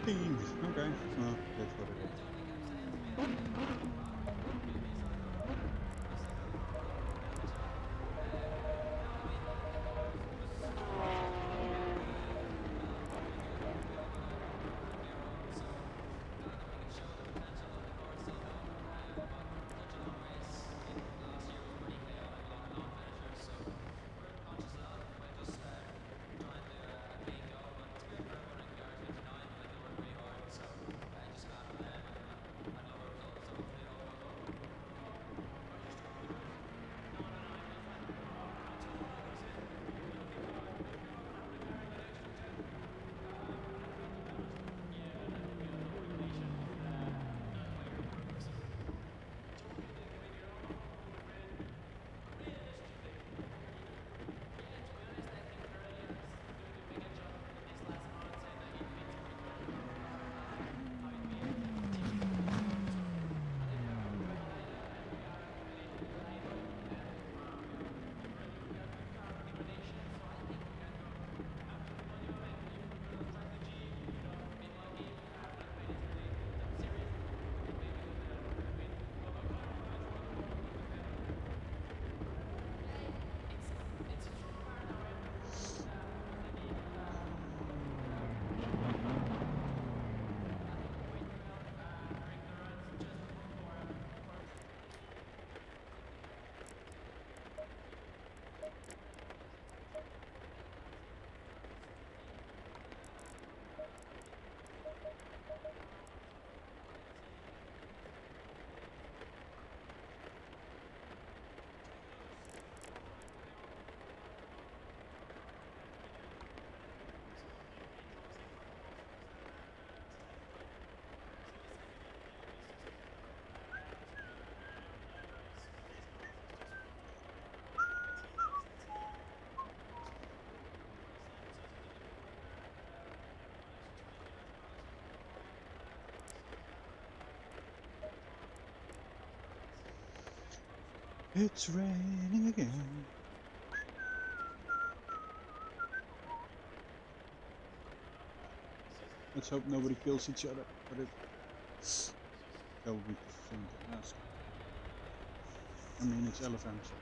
14. Okay, well, that's what it is. It's raining again. Let's hope nobody kills each other, but that would be too soon to ask. I mean, it's LFM, so.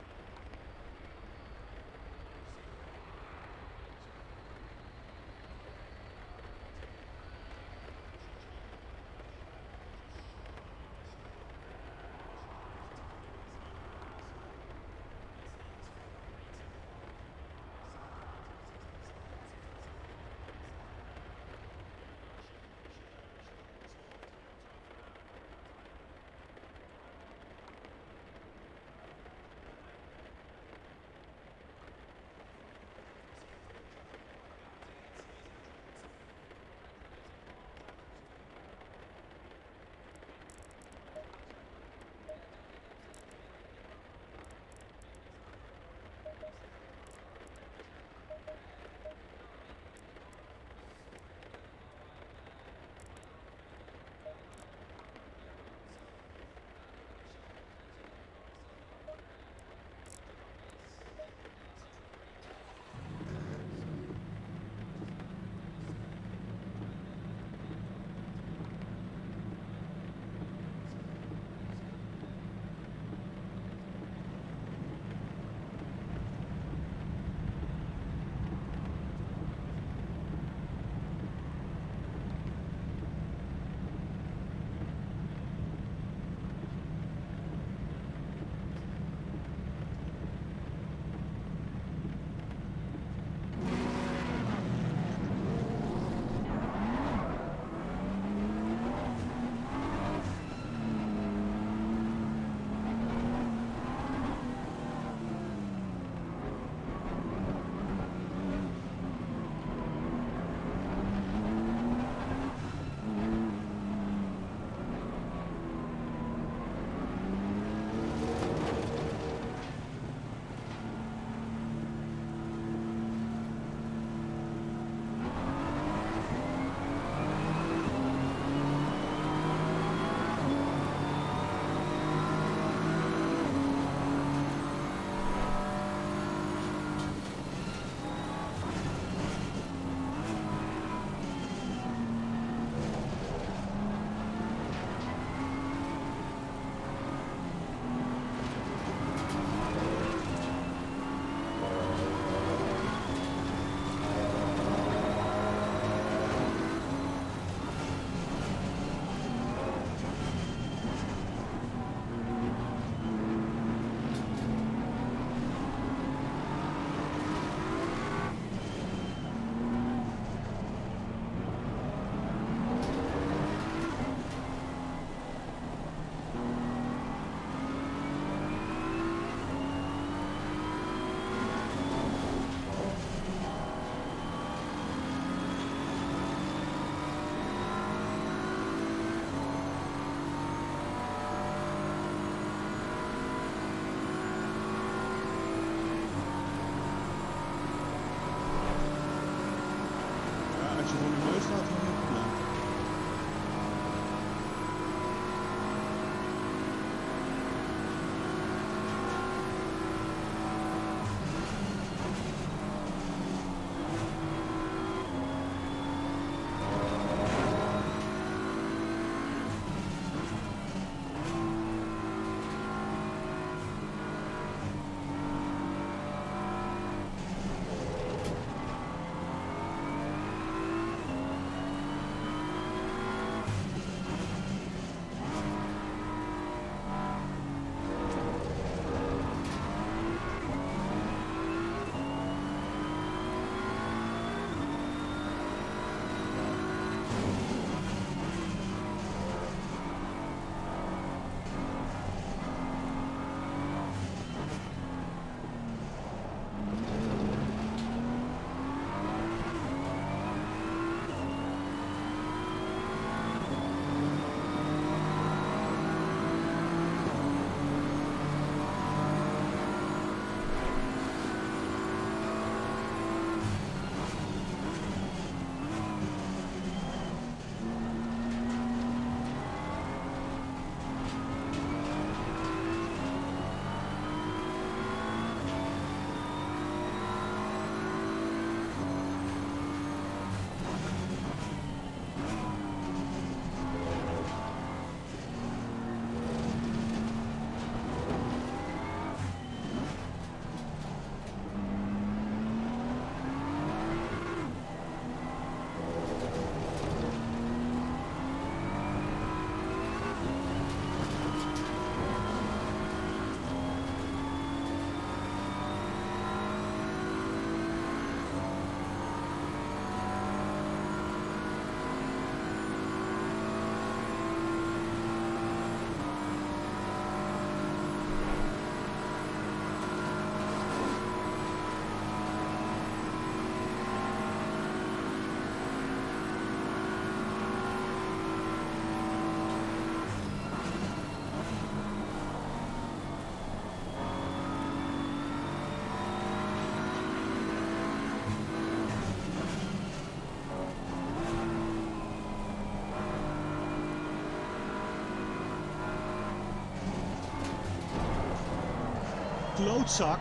klootzak.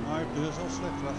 Maar dit is al slecht weg.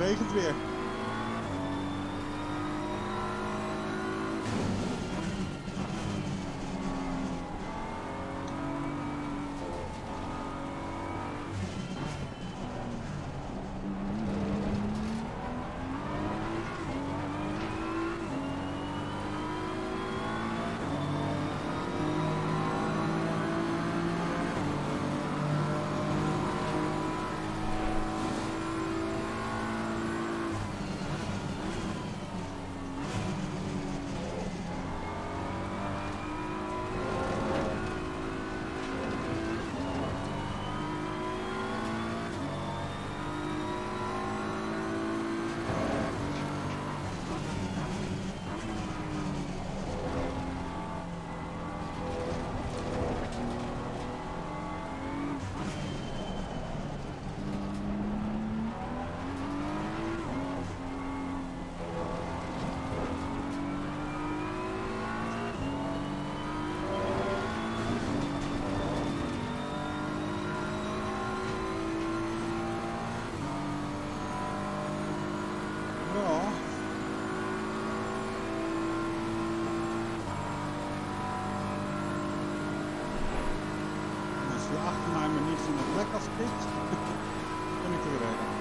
regent weer. Achter mij me niet van de plek afpikt, ben ik weer redden.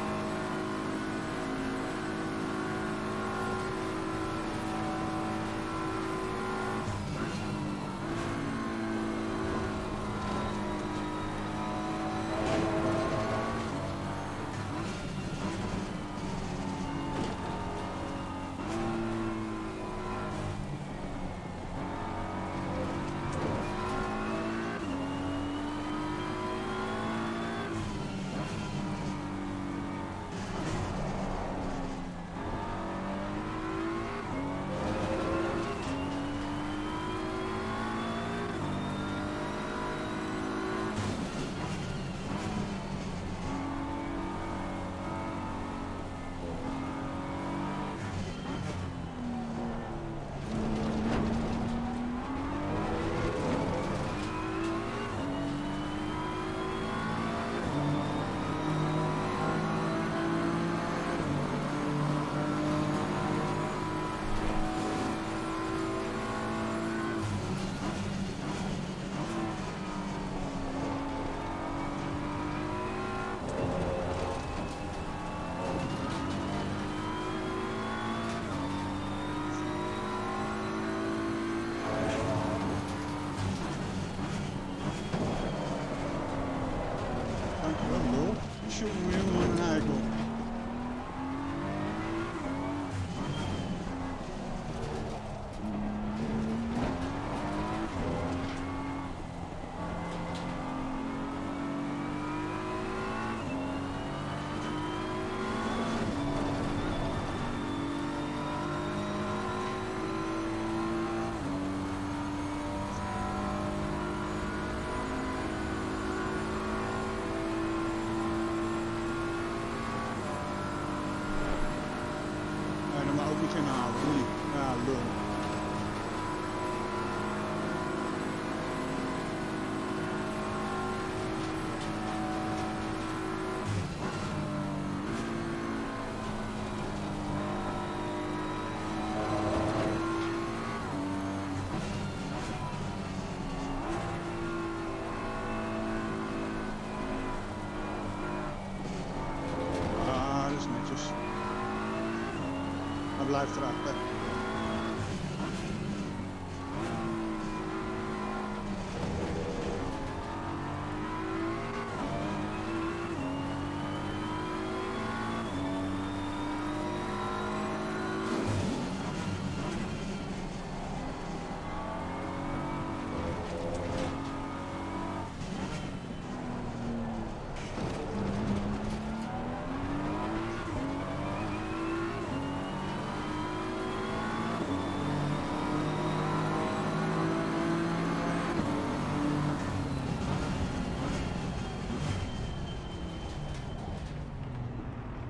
Blijft erachter.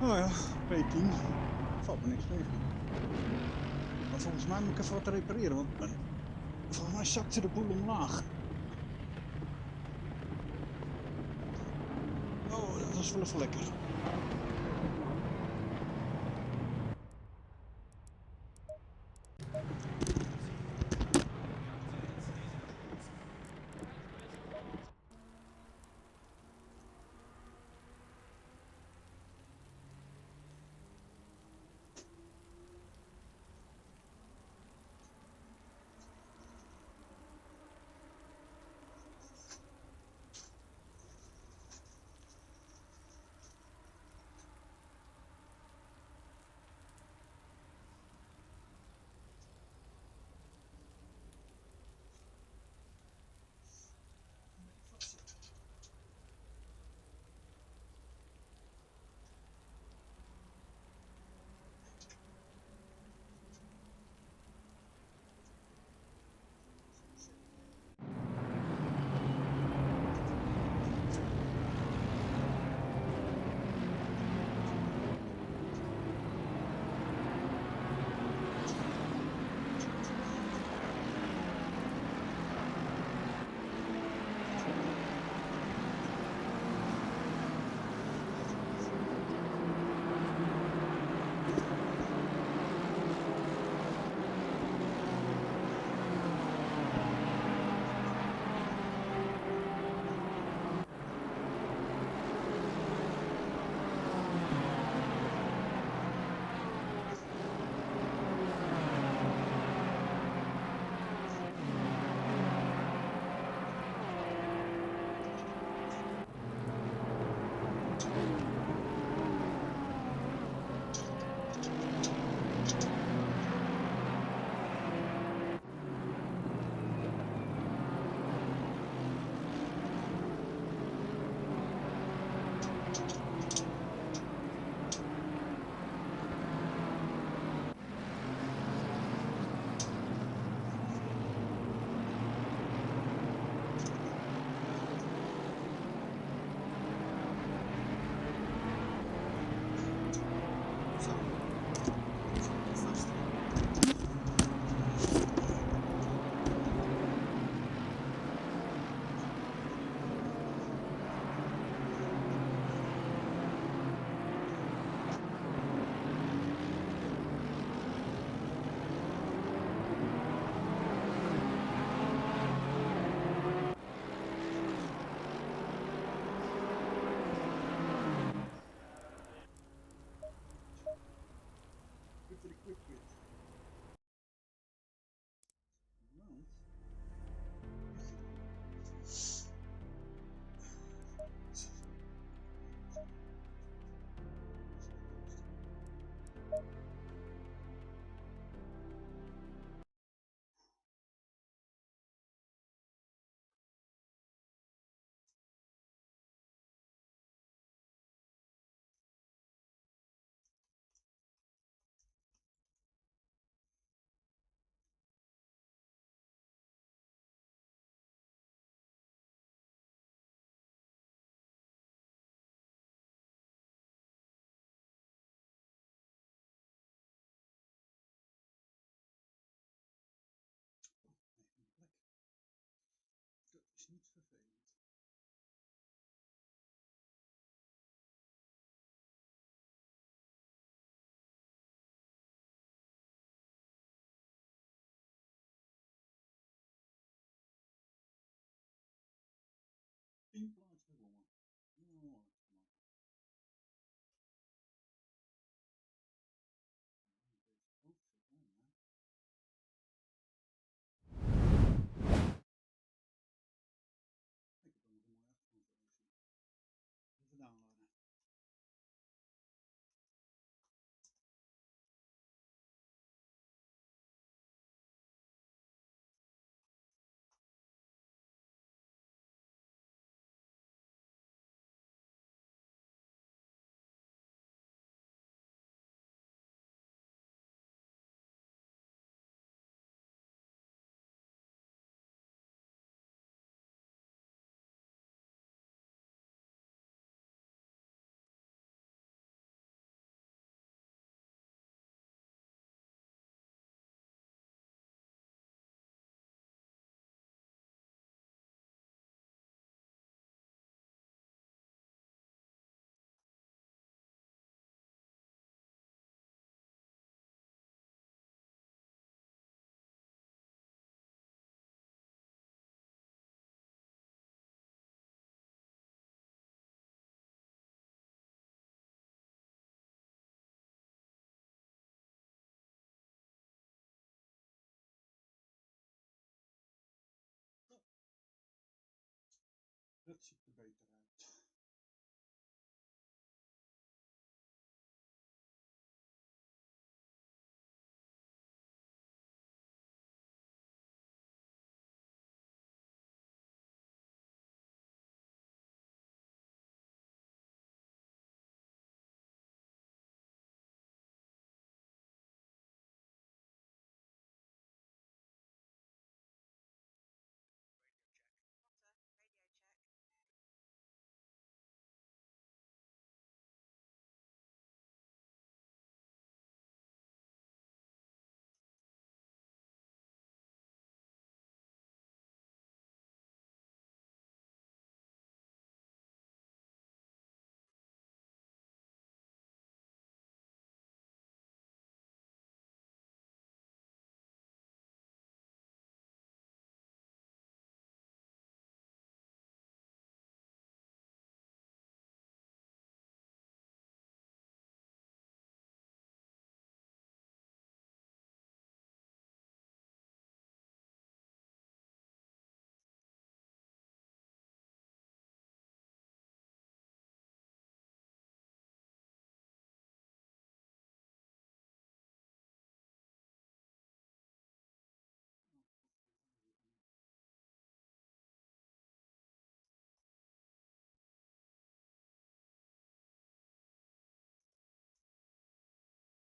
Oh ja, P10. Valt me niks tegen. Maar volgens mij moet ik even wat repareren, want volgens mij zakte de boel omlaag. Oh, dat was wel even lekker. Dat ziet er beter uit.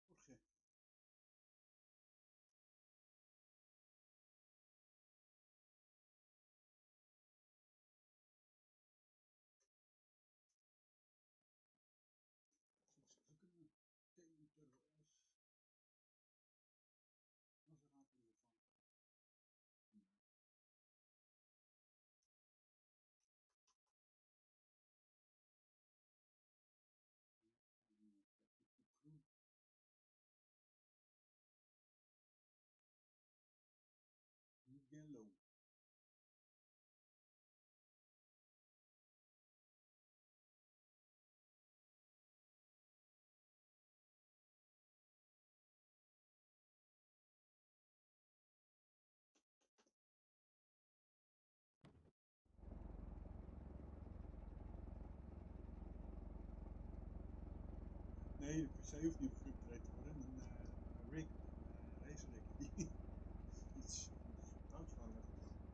Radio check. Jorge. Kunnen theemotor als raad hiervan. Mugello. Nee, de PC hoeft niet geüpgrade te worden. Een rig, race rig, die iets fout van werd getrokken.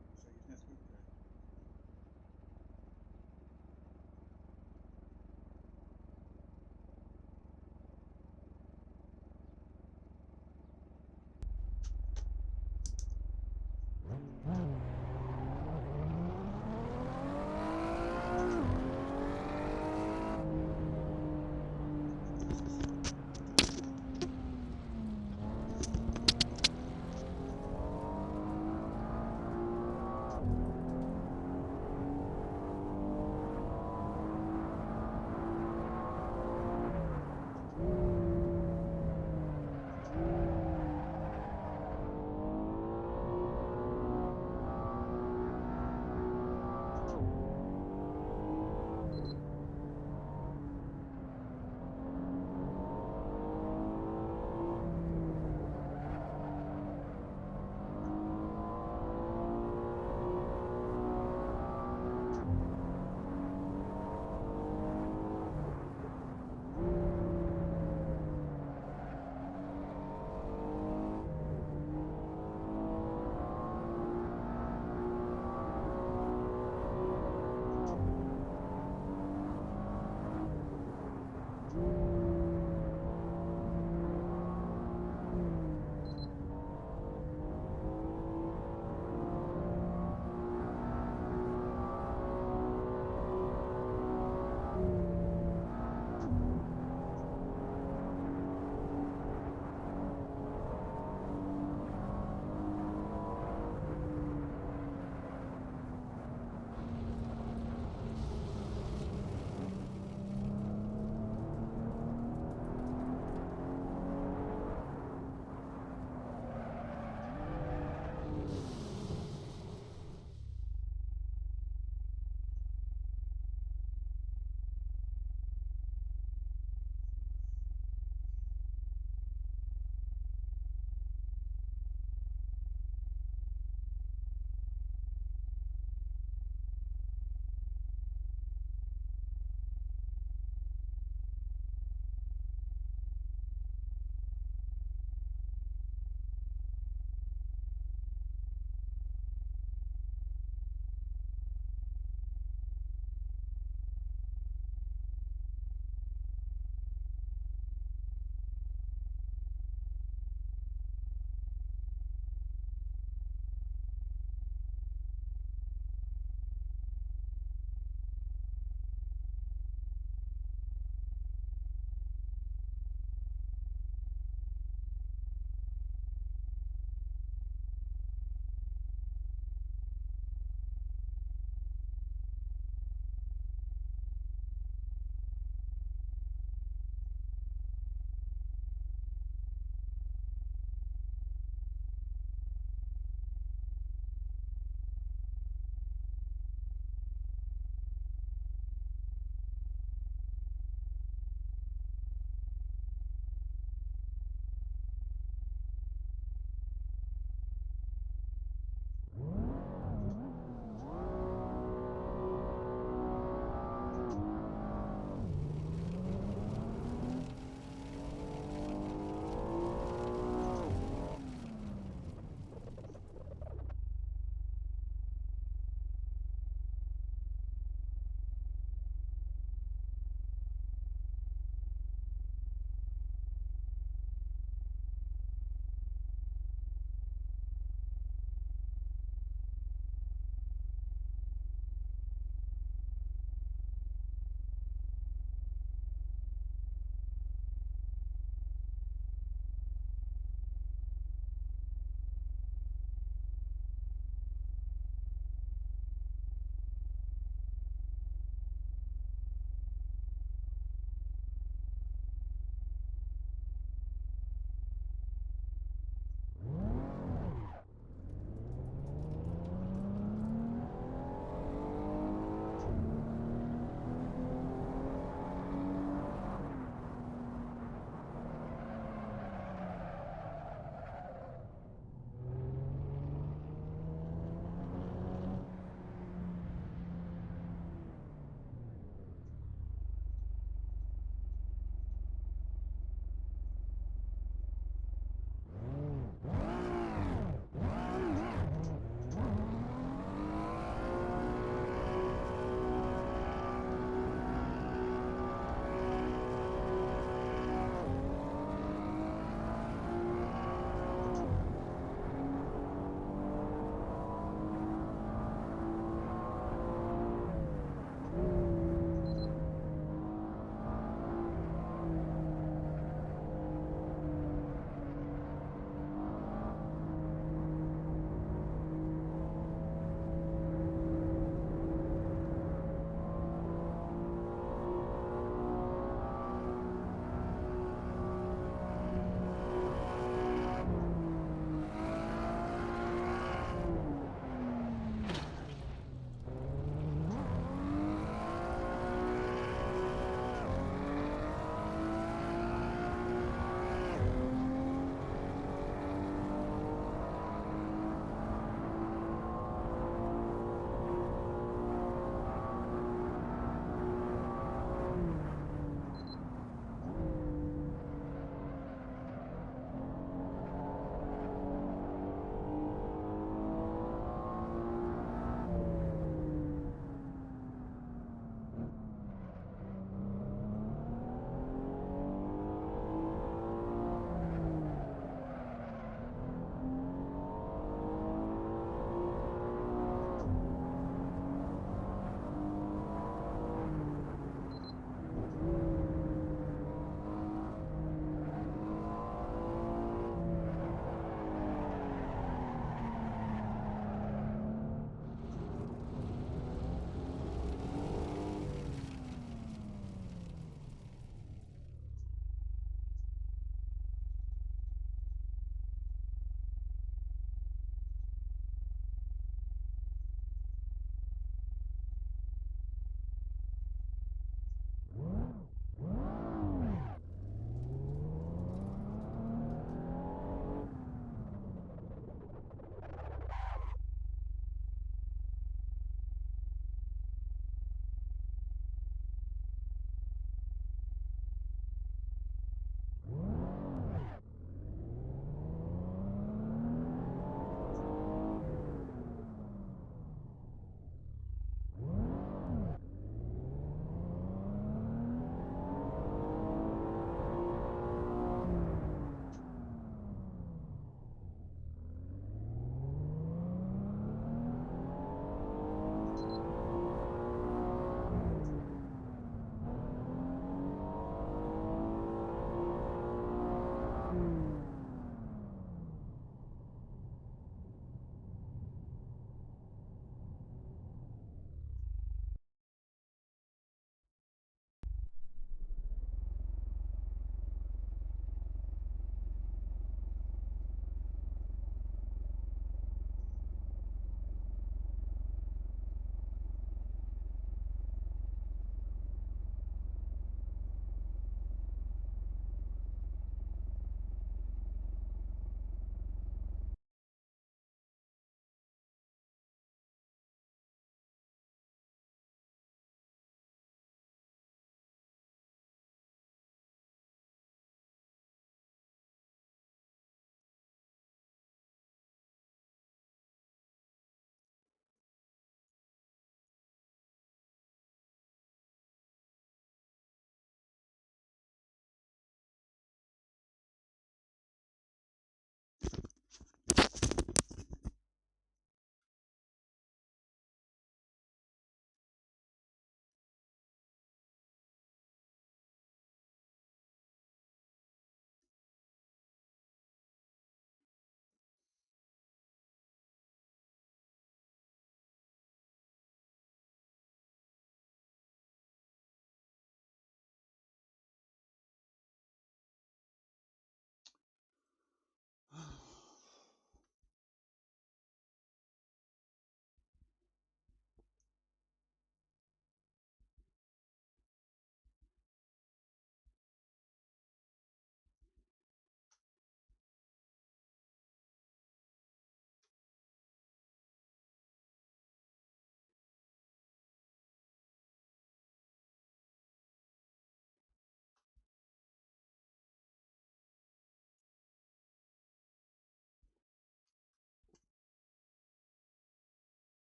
De PC is net geüpgrade.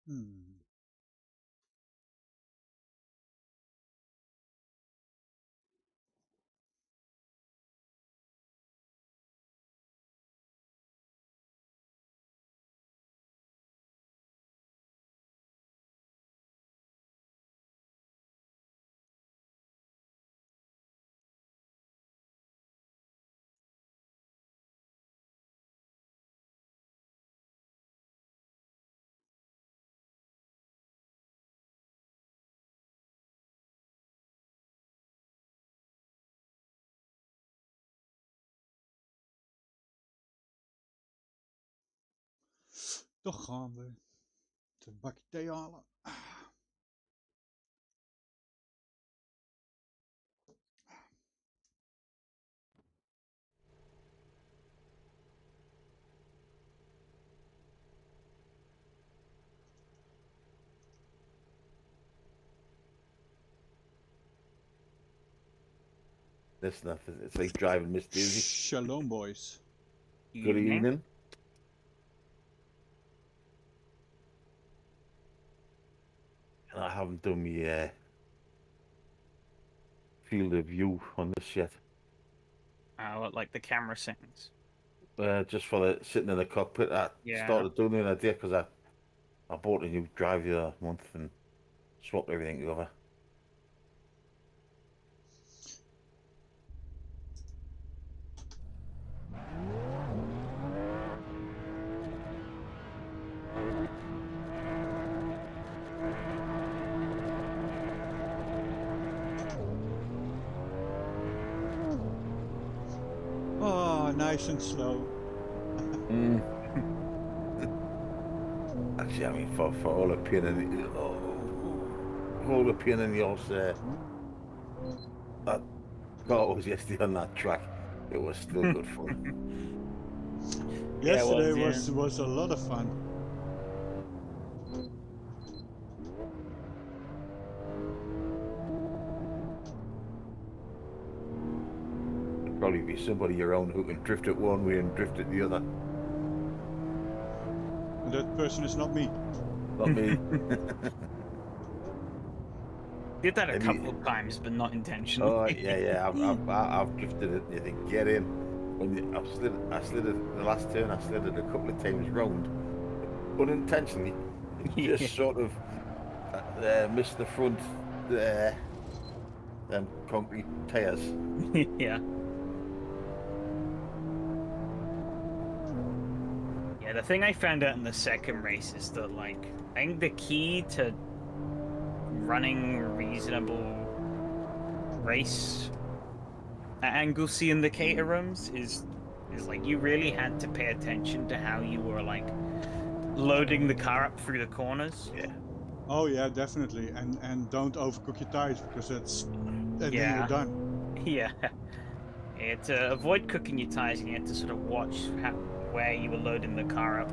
Hmm. Toch gaan we een bakje thee halen. This stuff, it's like driving Miss Daisy. Shalom, boys. Good evening. And I haven't done my field of view on this yet. Like the camera settings. Just for the sitting in the cockpit, I started doing it the other day because I bought a new drive the other month and swapped everything over. Oh, nice and slow. Actually, I mean, for all the pain in the all the pain in the arse, that car was yesterday on that track. It was still good fun. Yesterday was a lot of fun. There'll probably be somebody around who can drift it one way and drift it the other. And that person is not me. Not me. Did that a couple of times, but not intentionally. Oh yeah. I've drifted it. And you think get in. When I slid it the last turn. I slid it a couple of times round, unintentionally. Just sort of missed the front. Them concrete tires. Yeah. Yeah, the thing I found out in the second race is that, like, I think the key to running reasonable race angle-C indicator rooms is like you really had to pay attention to how you were like loading the car up through the corners. Yeah. Oh yeah, definitely. And don't overcook your tires because then you're done. Yeah. Yeah, to avoid cooking your tires, you had to sort of watch where you were loading the car up.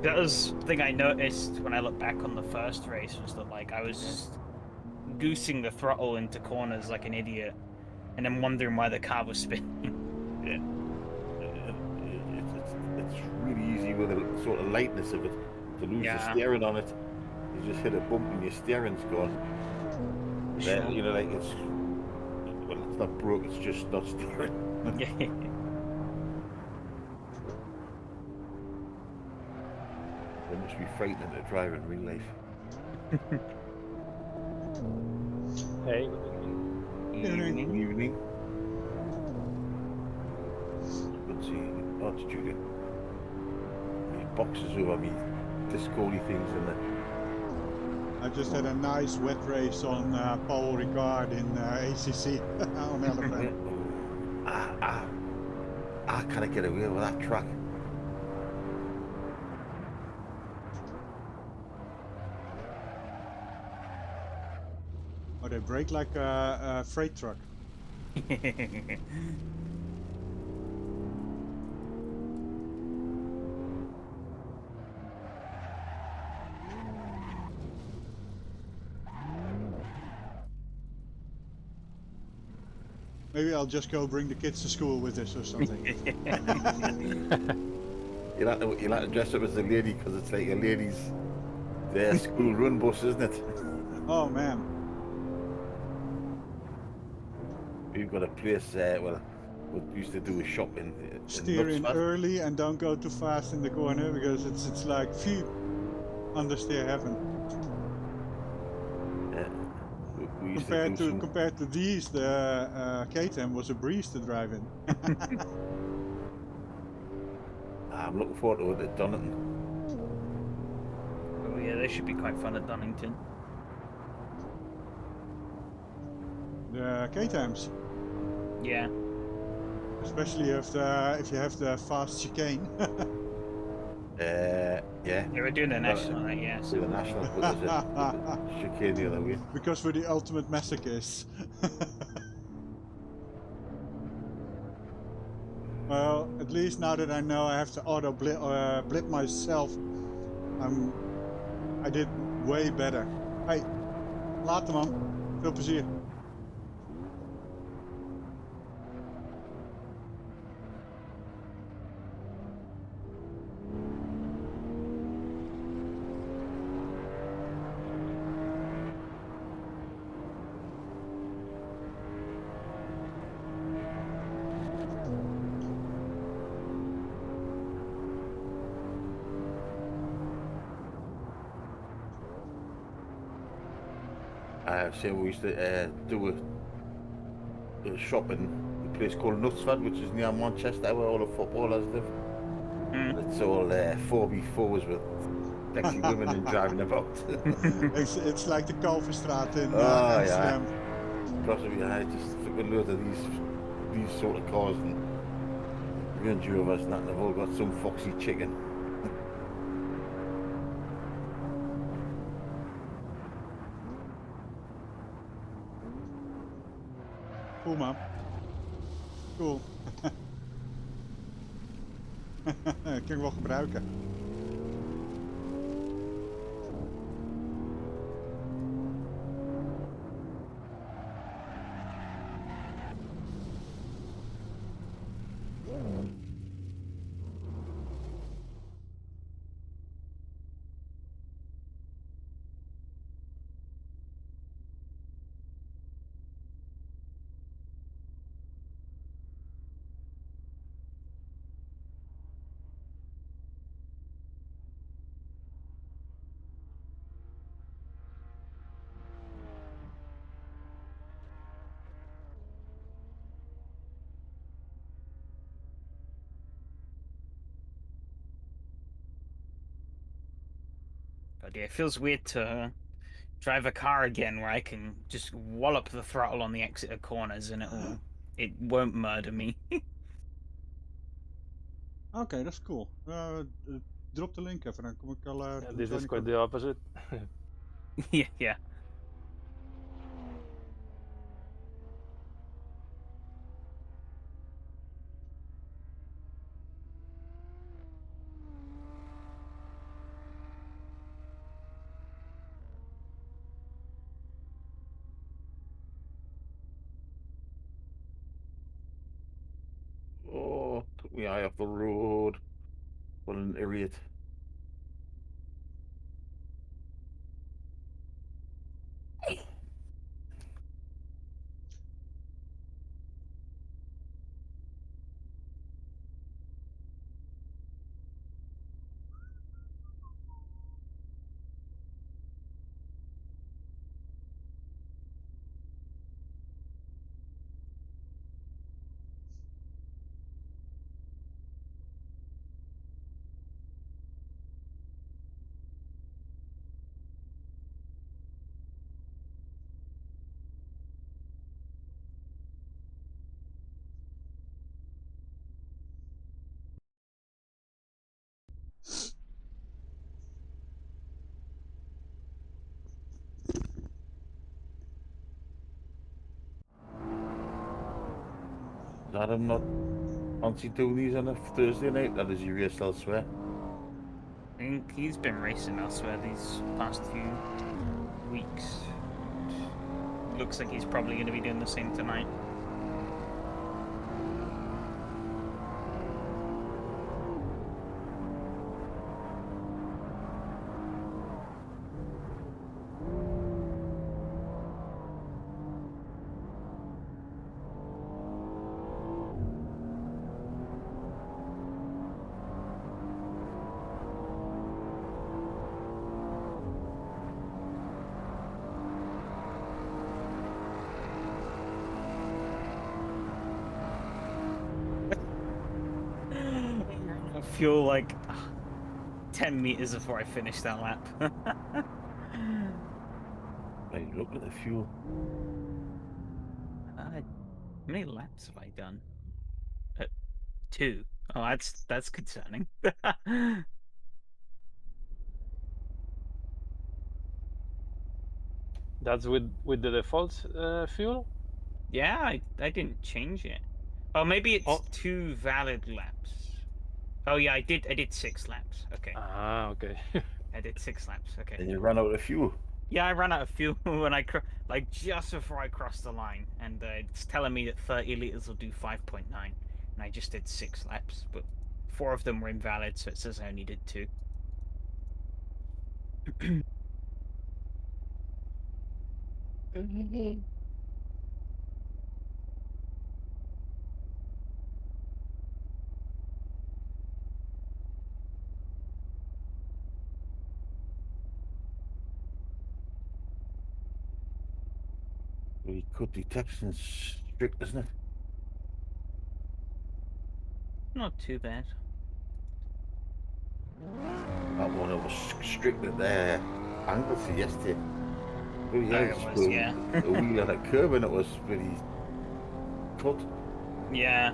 That was the thing I noticed when I look back on the first race, was that like I was just goosing the throttle into corners like an idiot, and then wondering why the car was spinning. Yeah. It's really easy with the sort of lightness of it to lose the steering on it. You just hit a bump and your steering's gone. Sure. You know, like it's not broke, it's just not steering. It must be frightening to drive in real life. Hey. Evening. Good to see you. Oh, it's Julian. These boxes over me, discordy things in there. I just had a nice wet race on Paul Ricard in ACC on LFM. I can't get away with that track. Oh, they brake like a freight truck. Maybe I'll just go bring the kids to school with this or something. You'll have to dress up as a lady because it's like a ladies' The school run bus, isn't it? Oh man. We've got a place, well, what we used to do is shop in Steer in Knutsford. early and don't go too fast in the corner because it's like phew, understeer heaven. We used to do some. Compared to these, the KTM was a breeze to drive in. I'm looking forward to it at Donington. Oh yeah, they should be quite fun at Donington. The KTMs, Yeah. especially if you have the fast chicane. Yeah. They were doing the Well, national, right? Yeah. with the So. national, but there's a chicane the other way. Because we're the ultimate masochists. Well, at least now that I know I have to auto blip myself, I did way better. Hey, later man. Veel plezier. So we used to do a shop in a place called Knutsford, which is near Manchester, where all the footballers live. And it's all 4v4s with sexy women and driving about. It's like the Kalverstraat in Oh Amsterdam. yeah, possibly. I just flipping loads of these sort of cars, and Range Rovers and that, and they've all got some foxy chicken. Cool man. Cool. Kan ik wel gebruiken. But yeah, it feels weird to drive a car again where I can just wallop the throttle on the exit of corners and it won't murder me. Okay, that's cool. Drop the link even, dan kom ik al. Yeah, this join is ik quite ook. the opposite. Yeah. Oh, took me eye off the road. What an idiot. I'm not fancy doing these on a Thursday night. That is your race elsewhere. I think he's been racing elsewhere these past few weeks. Looks like he's probably going to be doing the same tonight. fuel like 10 meters before I finished that lap. Right, look at the fuel. How many laps have I done? 2. Oh, that's concerning. That's with the default fuel. Yeah, I didn't change it. Oh, maybe it's Oh. 2 valid laps. Oh yeah, I did 6 laps. Okay, Ah, okay. I did 6 laps. Okay. And you ran out of fuel. Yeah, I ran out of fuel when like just before I crossed the line, and it's telling me that 30 liters will do 5.9, and I just did 6 laps, but 4 of them were invalid, so it says I only did 2. We cut detection's strict, isn't it? Not too bad. That one, it was strict at their angle to yesterday. Really, Oh, yeah, it just was, put yeah. a wheel on a curve and it was really cut. Yeah.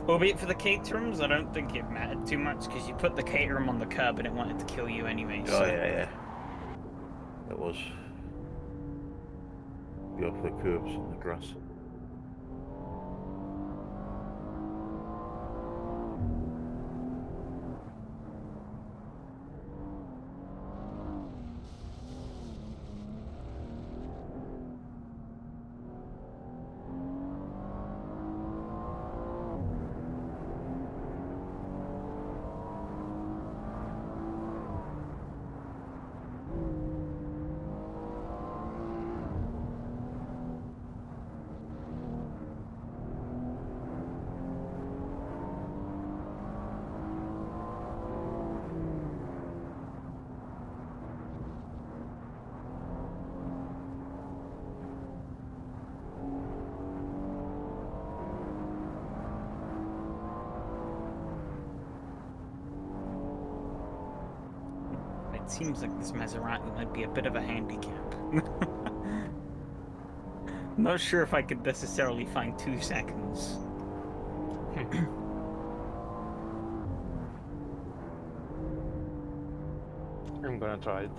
Albeit for the caterhams, I don't think it mattered too much because you put the caterham on the curb and it wanted to kill you anyway. Oh, So. yeah. It was. Be off the curbs and the grass. It seems like this Maserati might be a bit of a handicap. Not sure if I could necessarily find 2 seconds. I'm gonna try it.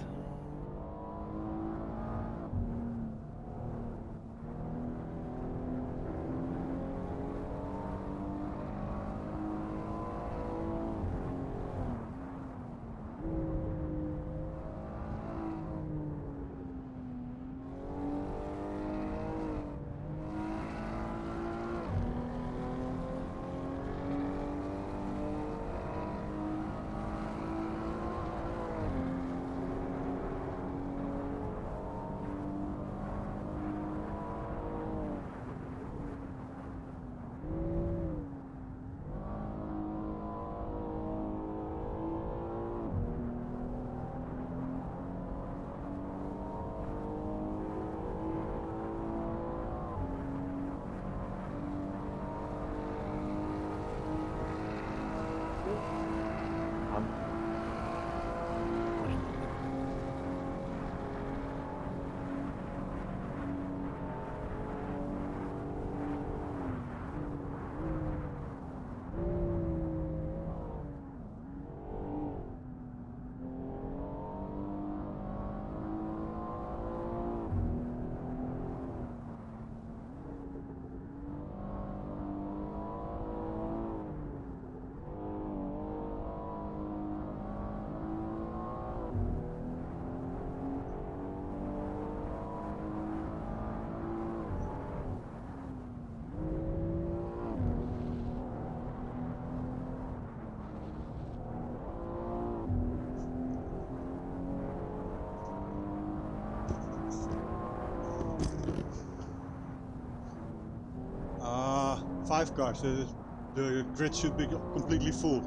Ah, 5 cars. The grid should be completely full.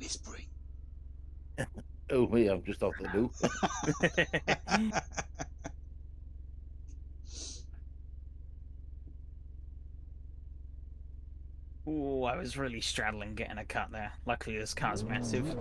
whispering. Oh, me, I'm just off the loo. Ooh, I was really straddling getting a cut there. Luckily, this car's massive.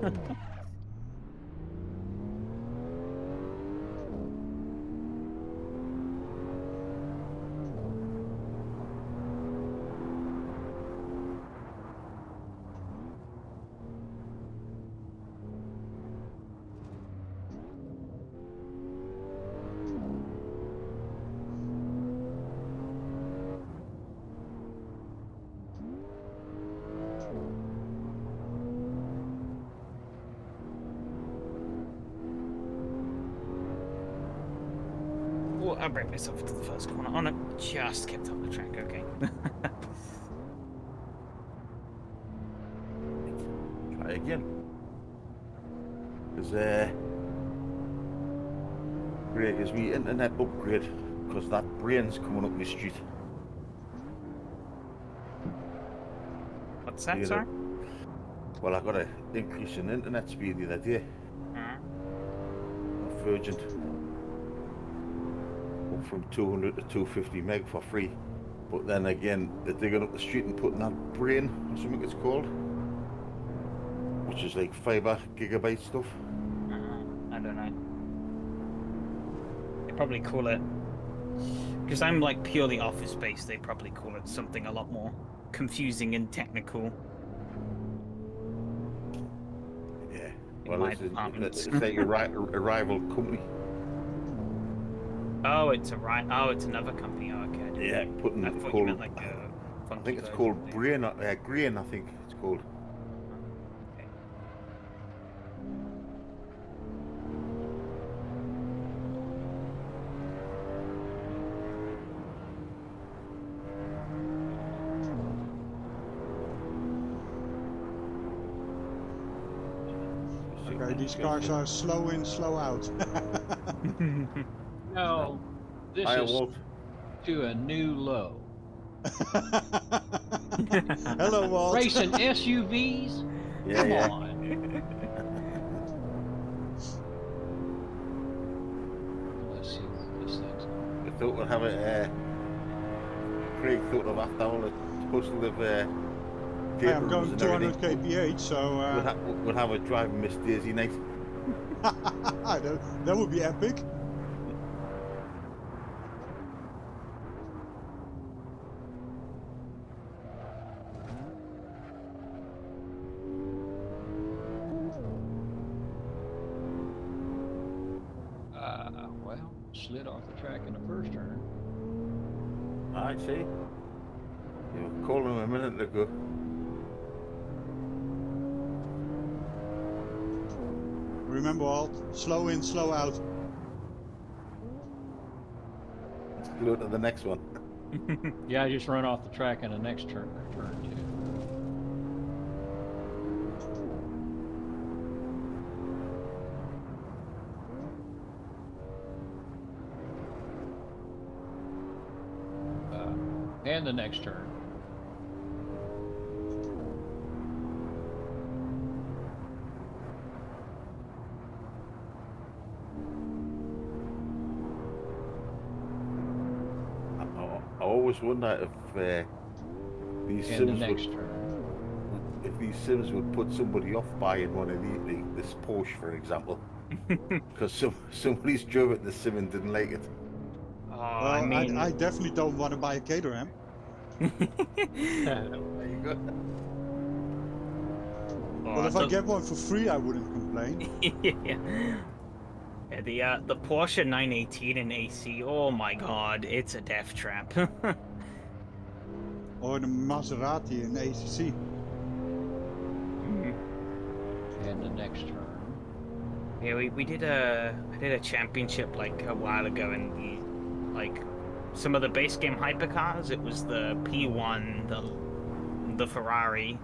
Oh, I braked myself into the first corner. Oh no, just kept up the track. Okay. Try again. Because great is me internet upgrade because that brain's coming up my street. What's that, You know, sorry? well, I got an increase in internet speed the other day. Virgin. Up from 200 to 250 meg for free. But then again, they're digging up the street and putting that brain or something it's called, which is like fiber gigabyte stuff. I don't know. They probably call it, because I'm like purely office based, they probably call it something a lot more confusing and technical. Yeah. In Well, my it's department. like a rival company. Oh, it's it's another company. Oh, okay. Yeah, putting I it thought you called. meant like a I funky think it's version called of it. Brain. Grain, I think it's called. Okay. Okay, these cars are slow in, slow out. No, this Hi, is Walt. to a new low. Hello, Walt. Racing SUVs? Yeah, Come yeah. on. Let's see what this thing's I thought we'd have it. Craig thought of after all the hustle of Hey, paper I'm rules going and 200 everything. kph, so We'd have a driving Miss Daisy night. that would be epic. Well, slid off the track in the first turn. I see. You were calling him a minute ago. Remember, Walt, slow in, slow out. Let's go to the next one. Yeah, I just run off the track in the next turn too. And the next turn. I always wonder if these And the Sims next would, turn. if these Sims would put somebody off buying one of this Porsche, for example, because somebody's drove it the Sim and didn't like it. Oh, Well, I mean, I definitely don't want to buy a Caterham. There you go. Well, if I get one for free, I wouldn't complain. Yeah, the Porsche 918 in AC. Oh my God, it's a death trap. Or the Maserati in ACC. And the next turn. Yeah, I did a championship like a while ago in some of the base game hypercars. It was the P1, the Ferrari,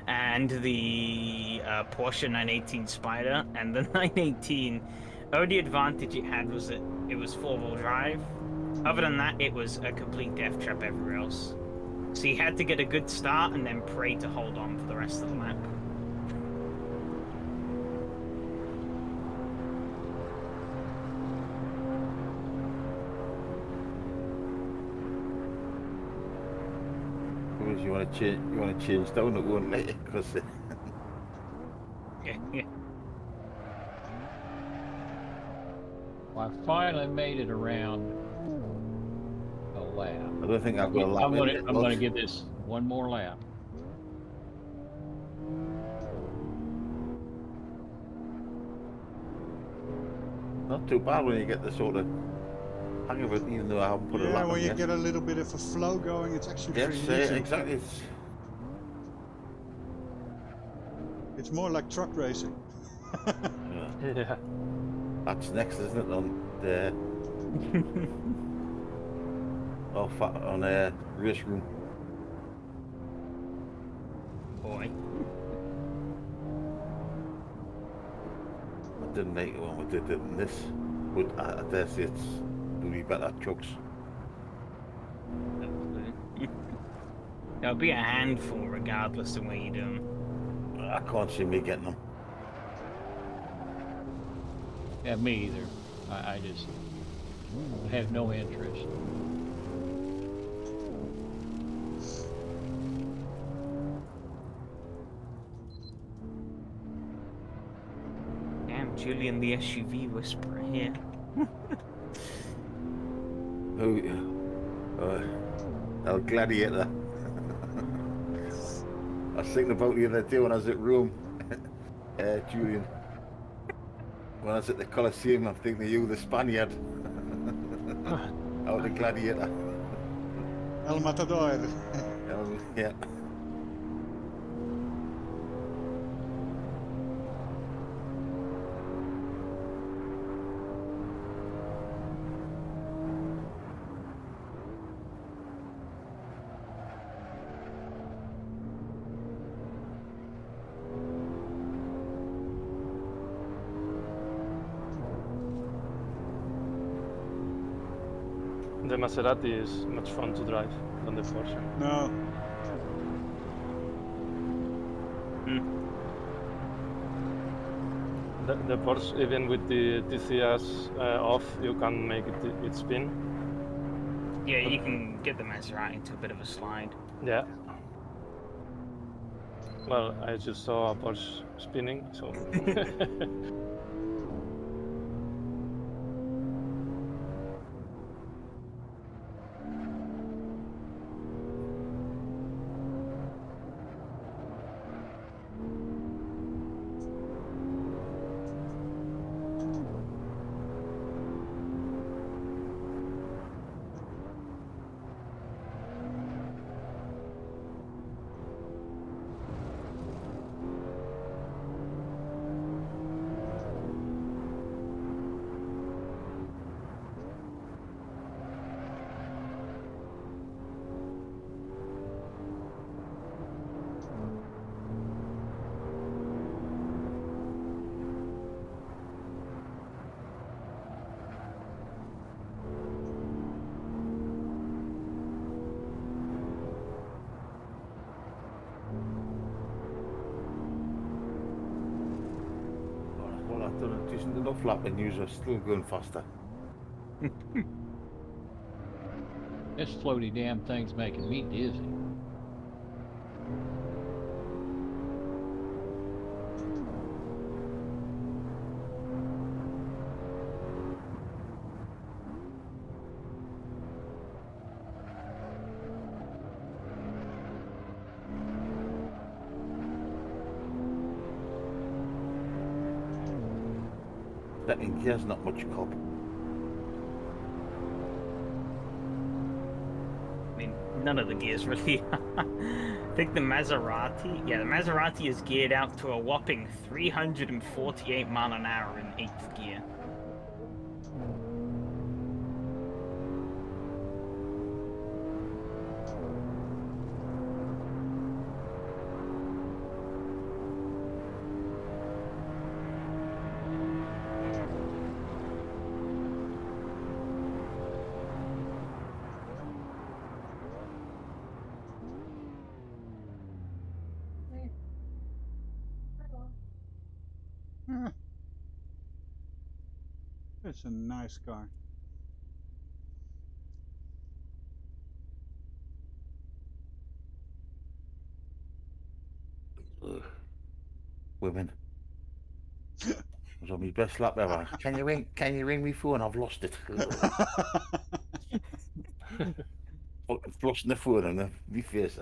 and the Porsche 918 Spider. And the 918, only advantage it had was that it was 4-wheel drive. Other than that, it was a complete death trap everywhere else. So you had to get a good start and then pray to hold on for the rest of the lap. because you want to change down at one later because Yeah. Well, I finally made it around a lap. I don't think I've got a lap I'm in gonna it. I'm gonna give this one more lap. Not too bad when you get the sort of hang of it, even though I haven't put a Yeah, lap when in you yet. get a little bit of a flow going, it's actually Yes, pretty easy. exactly. It's more like truck racing. Yeah. That's next, isn't it? On the on a race room. Boy. I didn't like it when we did it in this, but I dare say it's going to be better trucks. It'll be a handful regardless of where you do them. I can't see me getting them. Yeah, me either. I just have no interest. Damn, Julian the SUV whisperer here. El Gladiator. I was thinking about the other day when I was at Rome, Julian. When I was at the Colosseum, I'm thinking of you, the Spaniard. Out the Gladiator. El Matador. Yeah. The Maserati is much fun to drive than the Porsche. No. The Porsche, even with the TCS off, you can make it spin. Yeah, you can get the Maserati into a bit of a slide. Yeah. Well, I just saw a Porsche spinning, so. Well, I've done a decent enough lap and you're still going faster. This floaty damn thing's making me dizzy. That in gear's not much cop. I mean, none of the gears really are. I think the Maserati, the Maserati is geared out to a whopping 348 mile an hour in 8th gear. It's a nice car. women. It was on my best lap ever. Can you ring me phone? I've lost it. Fucking flushing the phone on my face.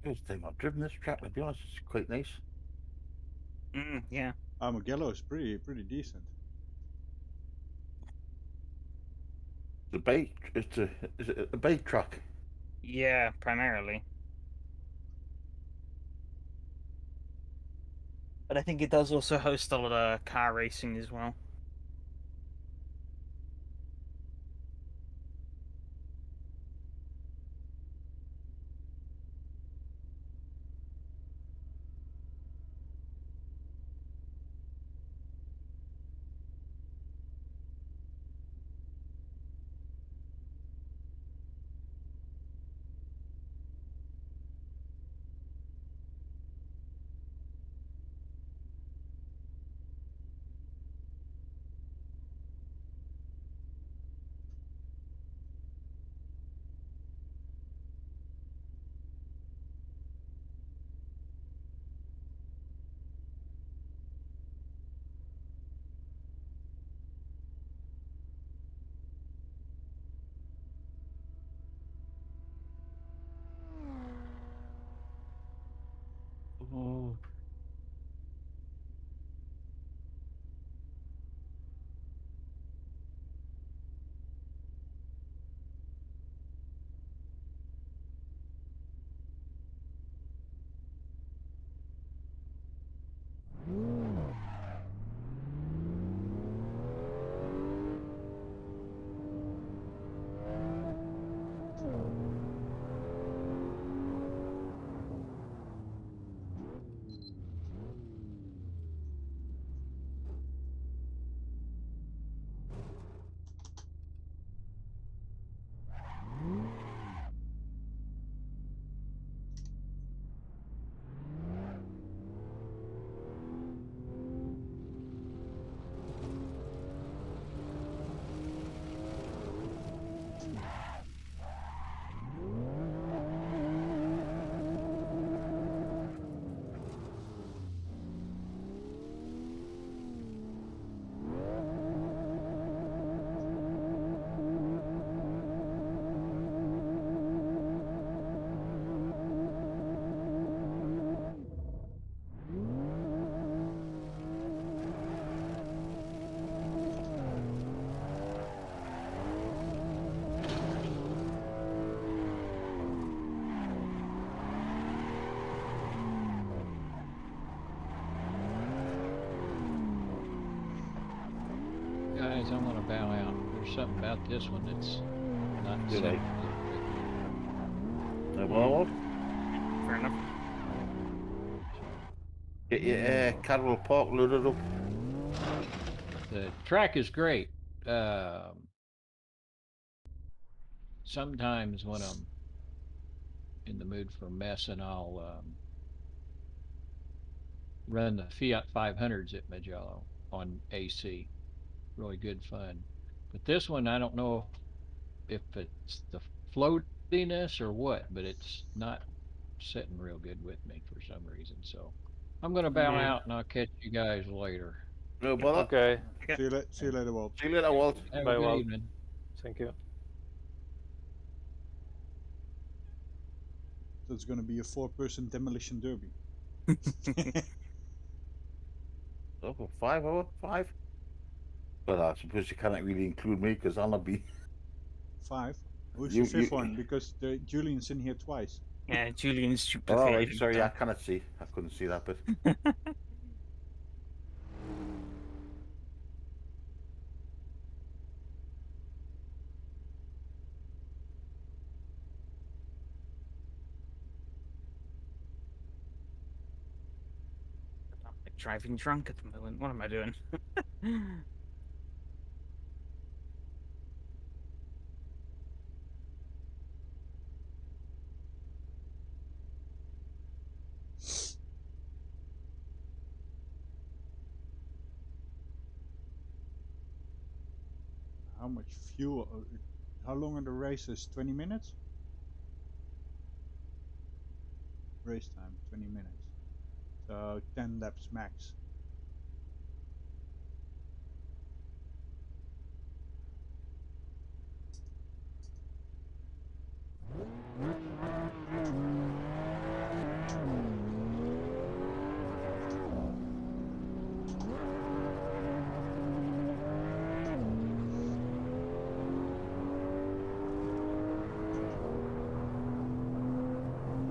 First time I've driven this track, to be honest, it's quite nice. Yeah. Mugello is pretty decent. The bike, is it a bike track? Yeah, primarily. But I think it does also host a lot of car racing as well. Oh. Guys, I'm gonna bow out. There's something about this one that's not Do sitting they? good with me. No bother. Fair enough. Get your Carroll Park loaded up. The track is great. Sometimes when I'm in the mood for messing, I'll run the Fiat 500s at Mugello on AC. Really good fun. But this one, I don't know if it's the floatiness or what, but it's not sitting real good with me for some reason. So I'm going to bow out and I'll catch you guys later. No bother. Okay. See you later, Walt. See you later, Walt. Have Bye, a good Walt. evening. Thank you. So it's going to be a 4-person demolition derby. Oh, 5 hour? 5? Well, I suppose you cannot really include me because I'll not be. 5. Who's You- the 5th you- one? Because Julian's in here twice. Yeah, Julian's Oh, duplicated. right. Sorry, I cannot see. I couldn't see that bit. driving drunk at the moment. What am I doing? How much fuel? How long are the races? 20 minutes? Race time, 20 minutes. So 10 laps max.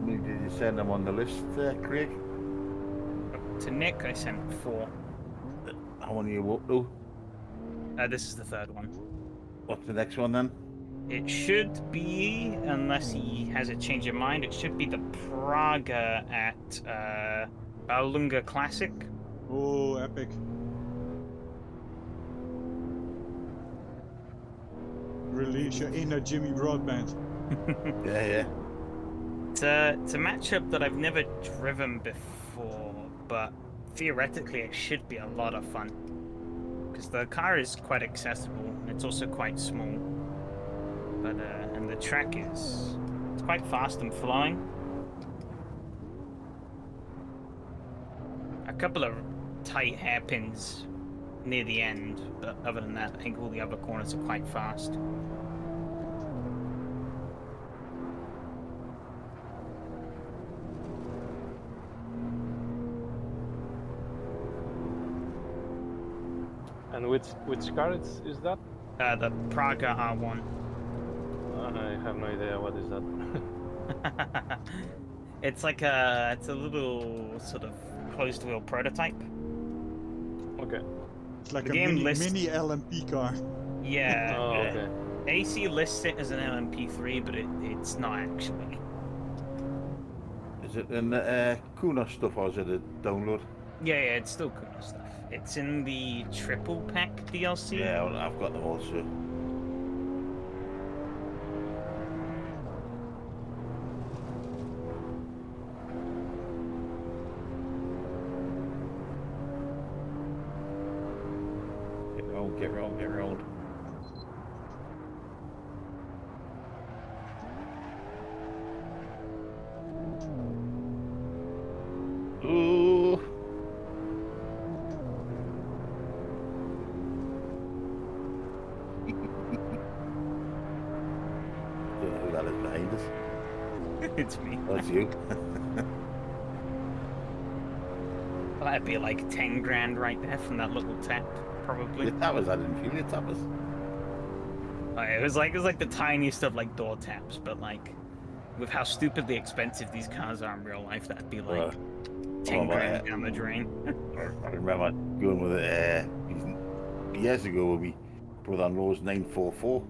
Did you send them on the list, Craig? To Nick, I sent 4. How many are you up to? This is the 3rd one. What's the next one then? It should be, unless he has a change of mind, it should be the Praga at Balunga Classic. Oh, epic. Release your inner Jimmy Broadbent. Yeah. It's a matchup that I've never driven before, but theoretically it should be a lot of fun. Because the car is quite accessible, and it's also quite small. But and the track it's quite fast and flowing. A couple of tight hairpins near the end, but other than that, I think all the other corners are quite fast. And which car is that? The Praga R1. I have no idea what is that. It's like it's a little sort of closed wheel prototype. Okay. It's like The a game mini, lists- mini LMP car. Yeah. Oh, okay. AC lists it as an LMP3, but it's not actually. Is it in the Kuna stuff or is it a download? Yeah, it's still cool stuff. It's in the triple pack DLC. Yeah, well, I've got them also. Get round. Ooh. Don't know who that is behind us. It's me. That's you. That'd be like 10 grand right there from that little tap, probably. Your tappers, I didn't feel your tappers. It was like the tiniest of like door taps, but like with how stupidly expensive these cars are in real life, that'd be like 10 grand down the drain. I remember going with it years ago with me brother-in-law's 944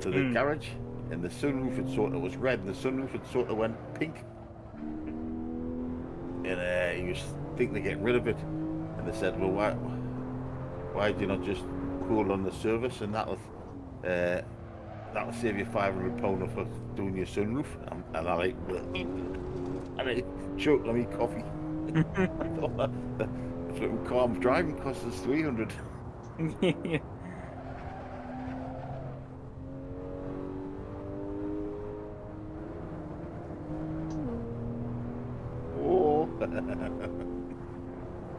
to the garage, and the sunroof had sort of was red, and the sunroof had sort of went pink, and he was thinking to get rid of it, and they said, well, why do you not just hold on the service, and that'll save you £500 for doing your sunroof. And I like, and I choked on me coffee. The flipping car I'm driving costs us 300. Yeah. Oh, I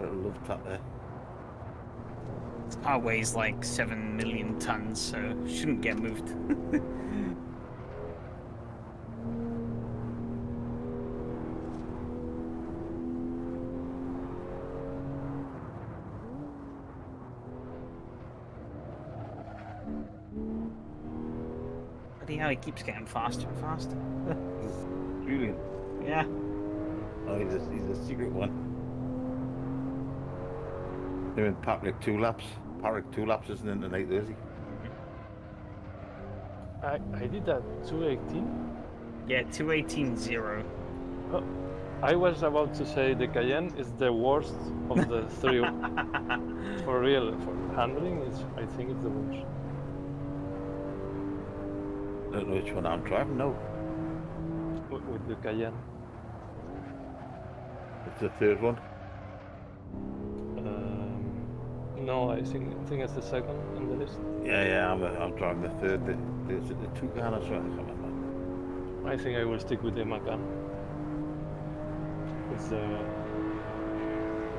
love tap there. This car weighs like 7 million tons, so it shouldn't get moved. Bloody hell, he keeps getting faster and faster. Brilliant. Yeah. Oh, he's a secret one. They're in Patrick 2 laps. Patrick 2 laps isn't in tonight, is he? I did that 218. Yeah, 218.0. Oh, I was about to say the Cayenne is the worst of the three. For real, for handling, I think it's the worst. I don't know which one I'm driving now. With the Cayenne. It's the third one. No, I think it's the second on the list. Yeah, I'm driving the third. Is it the Toucan or something? I can't remember. I think I will stick with the Macan. It's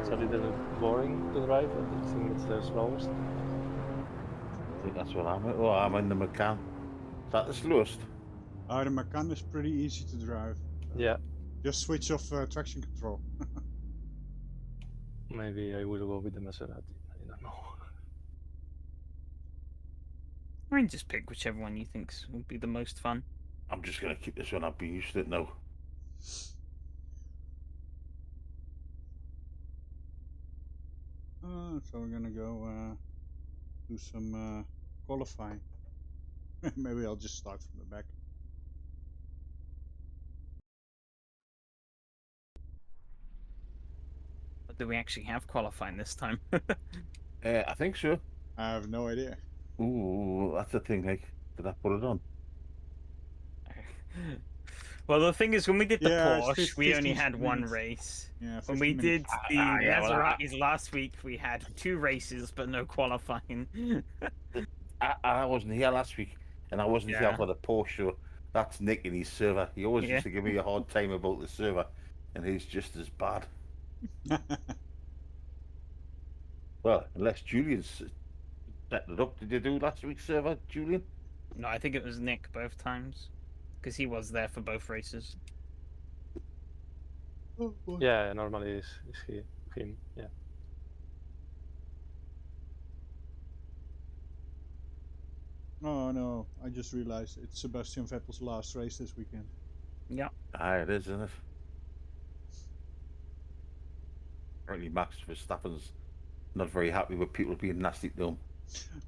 a little boring to drive. I think it's the slowest. I think that's what I'm in. Oh, I'm in the Macan. Is that the slowest? The Macan is pretty easy to drive. Yeah, Just switch off traction control. maybe I will go with the Maserati. I don't know. I mean, just pick whichever one you think would be the most fun. I'm just going to keep this one. I've been used to it now. So we're gonna go do some qualifying. Maybe I'll just start from the back. But do we actually have qualifying this time? I think so. I have no idea. Ooh, that's the thing. Like, did I put it on? Well, the thing is, when we did the Yeah, it's Porsche, we only 15 had one minutes. race. Yeah, When 15 we did minutes. the yeah, well, Maseratis last week, we had 2 races but no qualifying. I wasn't here last week, and I wasn't here Yeah. for the Porsche show. That's Nick and his server. He always Yeah. used to give me a hard time about the server, and he's just as bad. Well, unless Julian's set it up. Did you do last week's server, Julian? No, I think it was Nick both times, because he was there for both races. Oh, boy. Yeah, normally is him. Yeah. Oh no, I just realized it's Sebastian Vettel's last race this weekend. Yeah. It is, isn't it? Apparently, Max Verstappen's not very happy with people being nasty to him.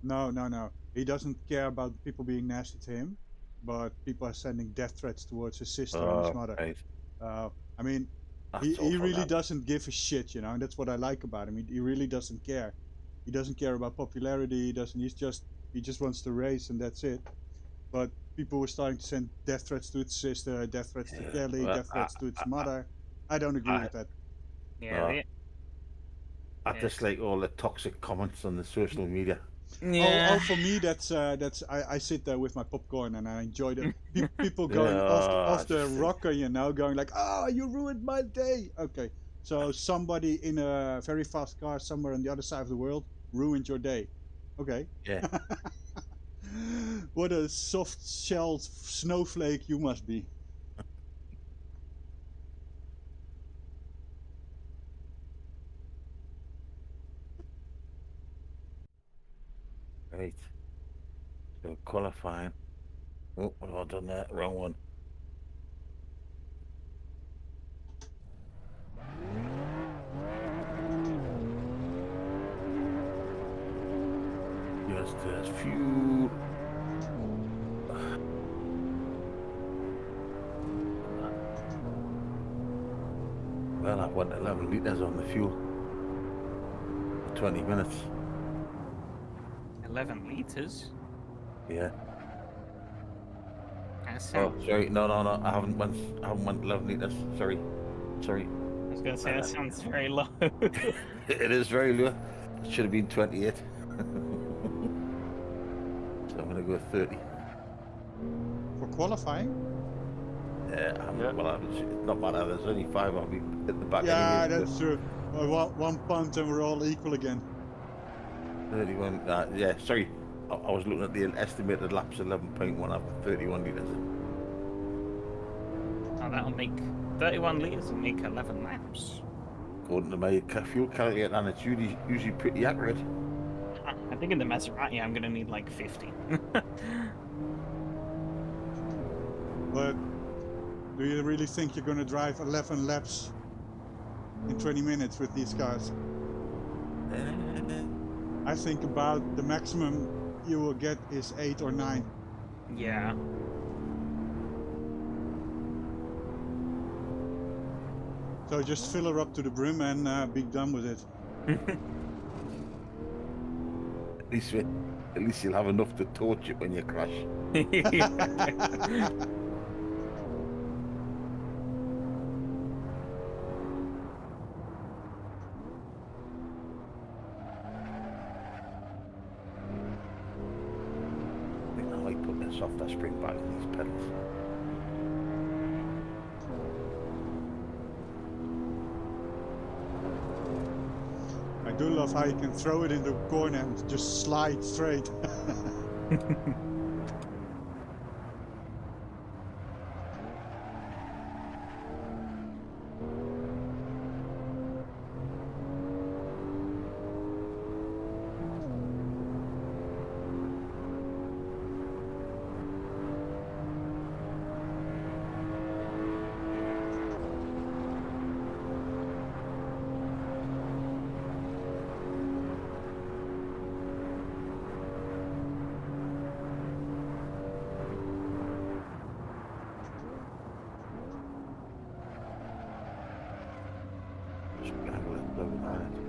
No. He doesn't care about people being nasty to him, but people are sending death threats towards his sister and his mother. Right. I mean, That's he awful, really that. doesn't give a shit, you know, and that's what I like about him. He really doesn't care. He doesn't care about popularity. He doesn't. He just wants to race, and that's it. But people were starting to send death threats to its sister, death threats to Kelly, Well, death threats to its mother. I don't agree with that. Yeah. I dislike all the toxic comments on the social media. Yeah. Oh, for me, that's I sit there with my popcorn and I enjoy it. People going Yeah, off the just think- rocker, you know, going like, "Ah, you ruined my day." Okay, so somebody in a very fast car somewhere on the other side of the world ruined your day. Okay. Yeah. What a soft-shelled snowflake you must be. Right. So qualifying. Oh, what have I done there? Wrong one. Just fuel. Well, I went 11 litres on the fuel for 20 minutes. 11 liters. Yeah. That's Oh, sorry. No. I haven't went 11 litres. Sorry. I was gonna say that sounds very low. It is very low. It should have been 28. So I'm gonna go 30. For qualifying? Yeah. Well, it's not matter. There's only 5 of me at the back. Yeah, anyway, that's true. One punt and we're all equal again. 31. Yeah. Sorry. I was looking at the estimated laps. 11.1 after 31 litres. Oh, that'll make 31 liters and make 11 laps. According to my fuel calculator, and it's usually pretty accurate. I think in the Maserati I'm gonna need like 50. But do you really think you're going to drive 11 laps in 20 minutes with these cars? I think about the maximum you will get is 8 or 9. Yeah. So just fill her up to the brim and be done with it. At least you'll have enough to torch it when you crash. I think I like putting a softer spring back in these pedals. I do love how you can throw it in the corner and just slide straight. Just gonna have a little bit behind it.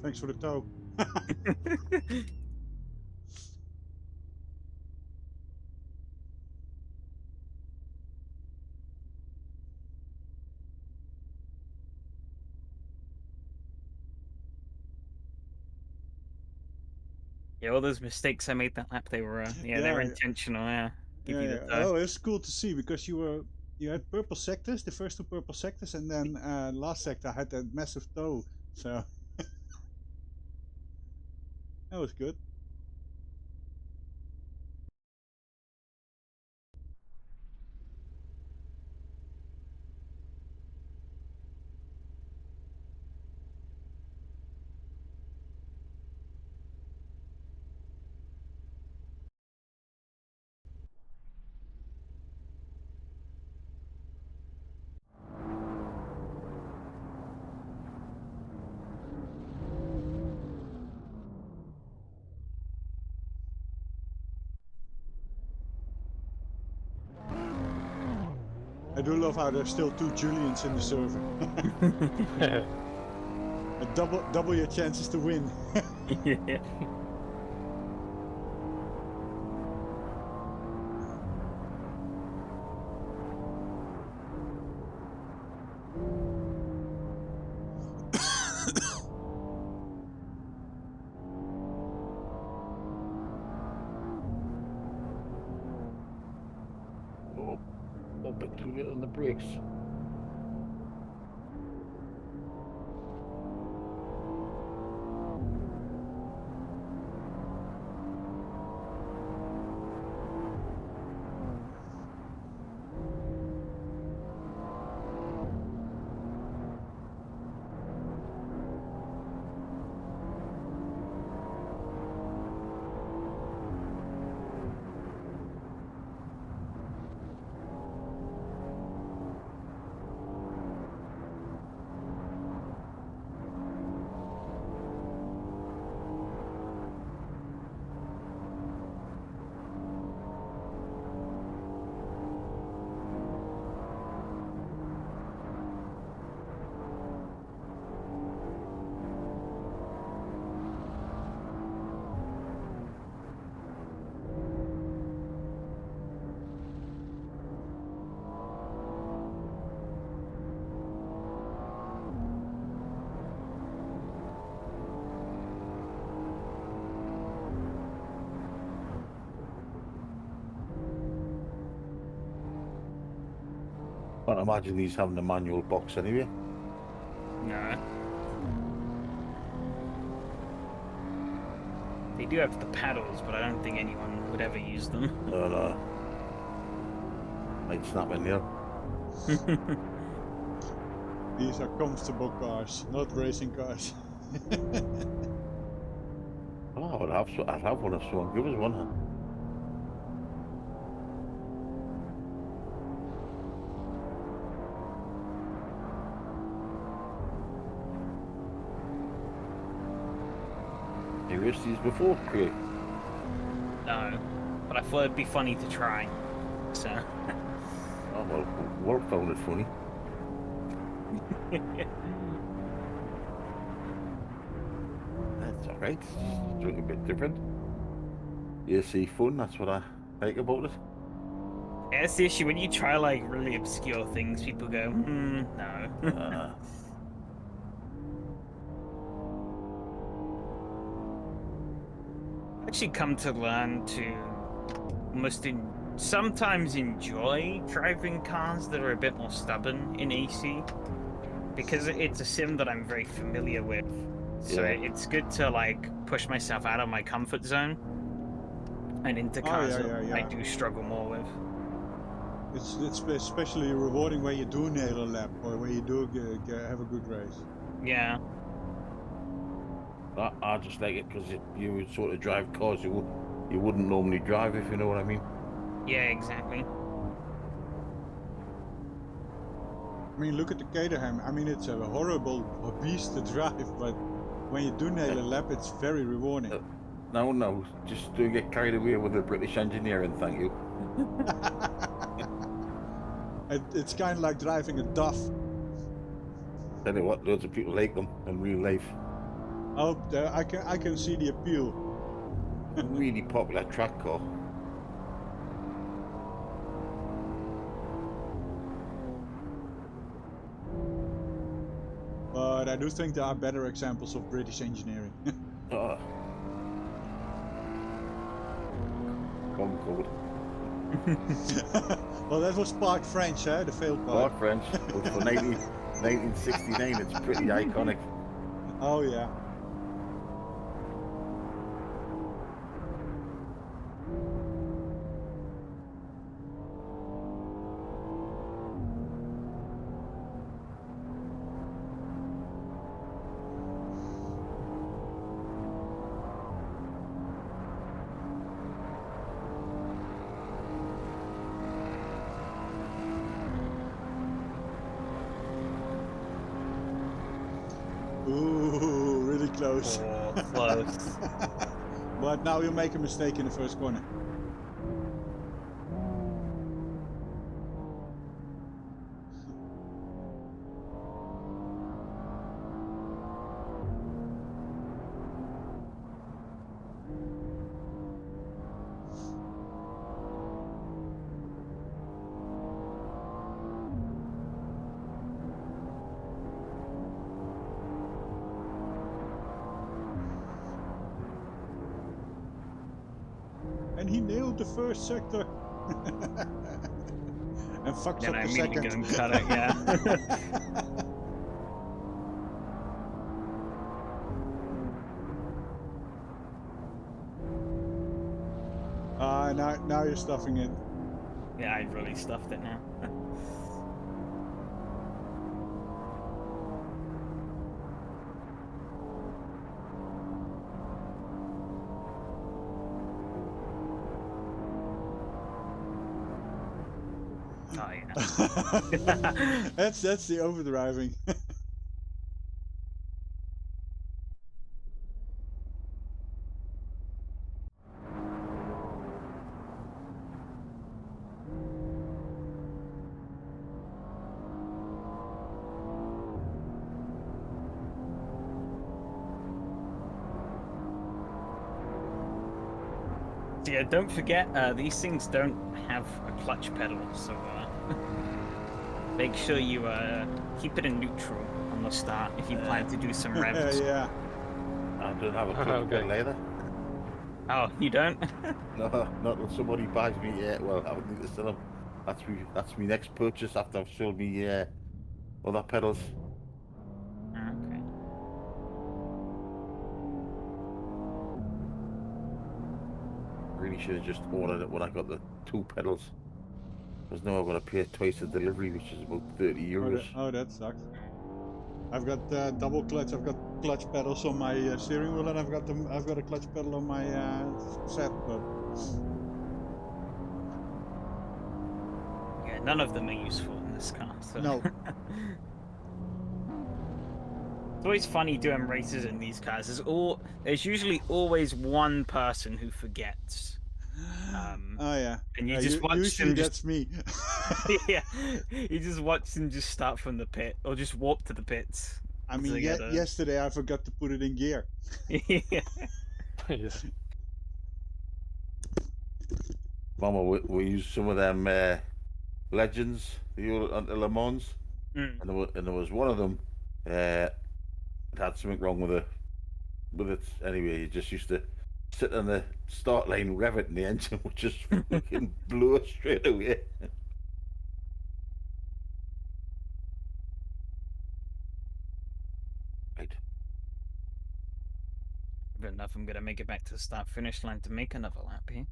Thanks for the tow. Yeah, all those mistakes I made that lap, they were they were intentional. Yeah, give you the Oh, it's cool to see because you had purple sectors, the first two purple sectors, and then last sector had that massive toe. So that was good. I do love how there's still two Julians in the server. double your chances to win. yeah. brakes. Can't imagine these having a manual box anyway. No. They do have the paddles, but I don't think anyone would ever use them. No. Might snap in there. These are comfortable cars, not racing cars. Oh, I'd have one if someone give us one. Huh? You raced these before, Craig? No, but I thought it'd be funny to try. So. Oh well, Walt found it funny. That's alright. Something a bit different. You see fun, that's what I like about it. Yeah, it's the issue when you try like really obscure things, people go, no. I actually come to learn to sometimes enjoy driving cars that are a bit more stubborn in AC, because it's a sim that I'm very familiar with. So Yeah. it's good to like push myself out of my comfort zone and into cars that I do struggle more with. It's especially rewarding when you do nail a lap or when you do have a good race. Yeah. I just like it because you would sort of drive cars you wouldn't normally drive, if you know what I mean. Yeah, exactly. I mean, look at the Caterham. I mean, it's a horrible beast to drive, but when you do nail a lap, it's very rewarding. No, just don't get carried away with the British engineering, thank you. It's kind of like driving a Duff. Tell you what, loads of people like them in real life. Oh, I can see the appeal. Really popular track car. But I do think there are better examples of British engineering. Concord. Well, that was part French, eh? The failed part. Part French, but for 1969, it's pretty iconic. Oh yeah. Ooh, really close. Oh, close. But now you make a mistake in the first corner. And he nailed the first sector. and fucks Then up I the immediately second. go and cut it, yeah. Now you're stuffing it. Yeah, I really stuffed it now. Oh yeah. That's the overdriving. Yeah, don't forget, these things don't have a clutch pedal, so make sure you keep it in neutral on the start if you plan to do some revs. Yeah. I don't have a clutch Okay. pedal either. Oh, you don't? No, not until somebody buys me. Well, I would need to sell them. That's my next purchase after I've sold me other pedals. Okay. Really should have just ordered it when I got the 2 pedals. Because now I've got to pay twice the delivery, which is about 30 euros. Oh, that sucks. I've got double clutch. I've got clutch pedals on my steering wheel, and I've got a clutch pedal on my set. But Yeah, none of them are useful in this car. So. no. It's always funny doing races in these cars. There's usually always one person who forgets. Oh yeah. And you just watch usually them that's me. yeah, you just watch them just start from the pit or just walk to the pits. I mean, yesterday I forgot to put it in gear. Yeah. Yeah. Mama, we used some of them legends, the old Le Mans, Mm. and there was one of them. It had something wrong with it. Anyway, you just used to sit on the start line, rev it, and the engine would just fucking blow straight away. Right. I don't know if I'm gonna make it back to the start finish line to make another lap here.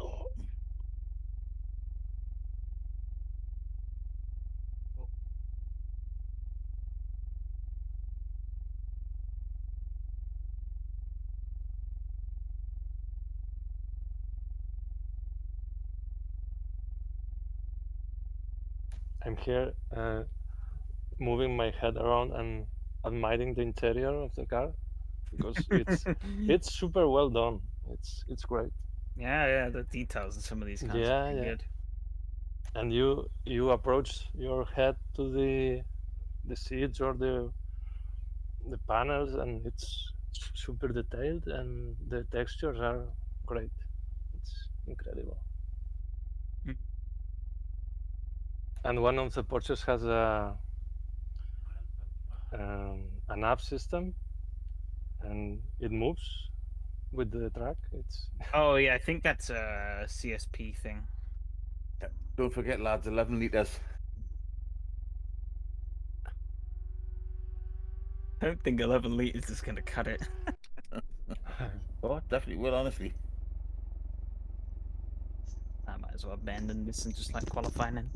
Oh. I'm here moving my head around and admiring the interior of the car because it's super well done. It's great. Yeah, the details in some of these cars Yeah, are pretty yeah. good. And you approach your head to the seats or the panels, and it's super detailed, and the textures are great. It's incredible. Mm. And one of the Porsches has an app system, and it moves with the track. It's Oh yeah, I think that's a CSP thing. Don't forget, lads, 11 litres. I don't think 11 liters is gonna cut it. Oh, definitely will, honestly. I might as well abandon this and just like qualifying and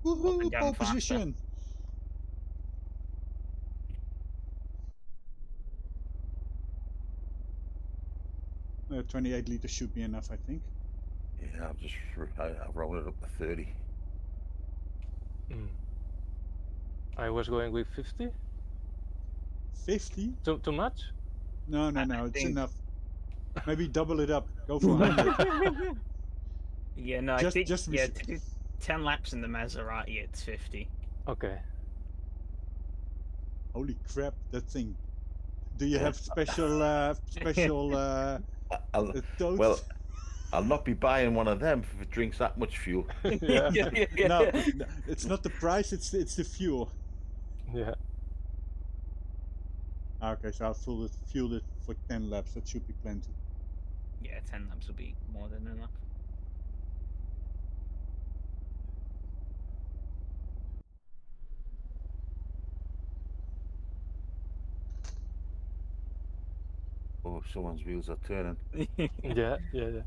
Woohoo! going Pole faster. position. 28 liters should be enough, I think. Yeah, I've rolled it up to 30. I was going with 50. 50? Too much? No, I it's think- enough. Maybe double it up. Go for 100. Yeah, no, I Just- think just to be yeah, sure. to do 10 laps in the Maserati, it's 50. Okay. Holy crap, that thing. Do you have special I'll, totes? well, I'll not be buying one of them if it drinks that much fuel. Yeah. No, it's not the price, it's the fuel. Yeah. Okay, so I'll fuel it for 10 laps. That should be plenty. Yeah, 10 laps will be more than enough. Oh, someone's wheels are turning. Yeah, yeah, yeah.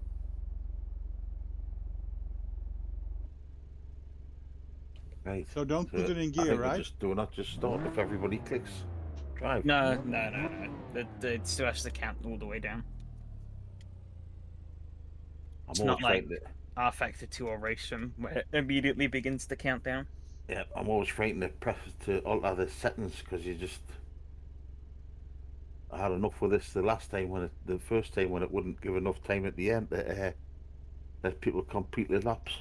Right. So don't put it in I gear, think we'll right? just do not just start if everybody clicks drive. No. It still has to count all the way down. I'm It's always not like frightened. R Factor 2 or Race Sim where it immediately begins the countdown. Yeah, I'm always frightened to press to alter the settings because you just. I had enough with this the first time when it wouldn't give enough time at the end to let people complete the laps.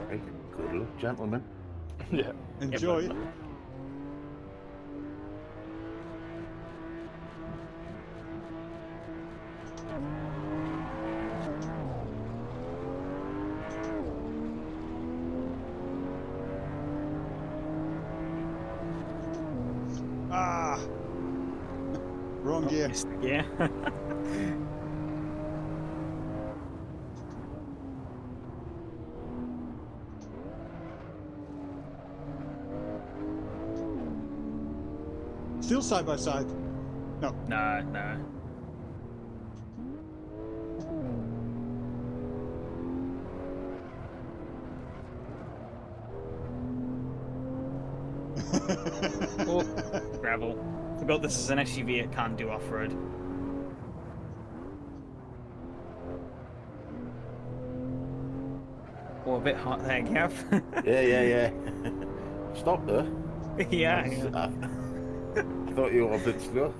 Right, good luck, gentlemen. Yeah. Enjoy it. Ah, wrong gear. Yeah. Still side by side. No. No. Oh, gravel. Forgot this is an SUV, it can't do off-road. Oh, a bit hot there, Gav. Yeah. Stop there. yeah. I thought you were a bit slow.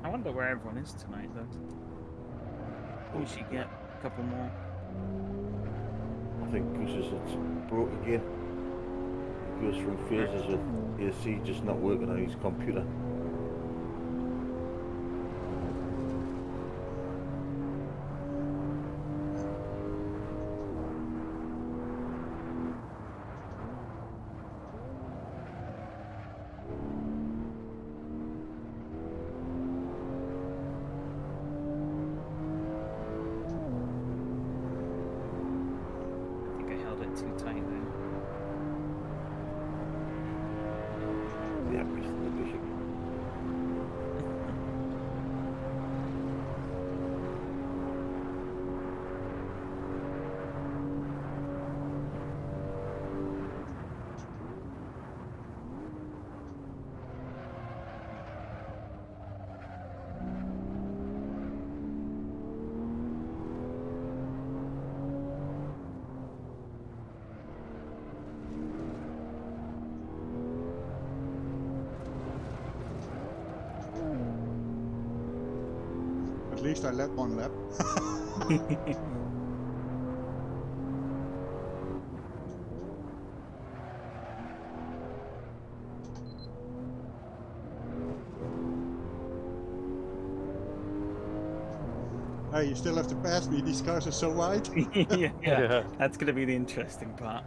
I wonder where everyone is tonight, though. We should get a couple more. I think Goose is broke again. He goes through phases with AC just not working on his computer. I think I held it too tight there. Yeah, Mr. the Bishop. At least I led one lap. Hey, you still have to pass me. These cars are so wide. yeah, that's gonna be the interesting part.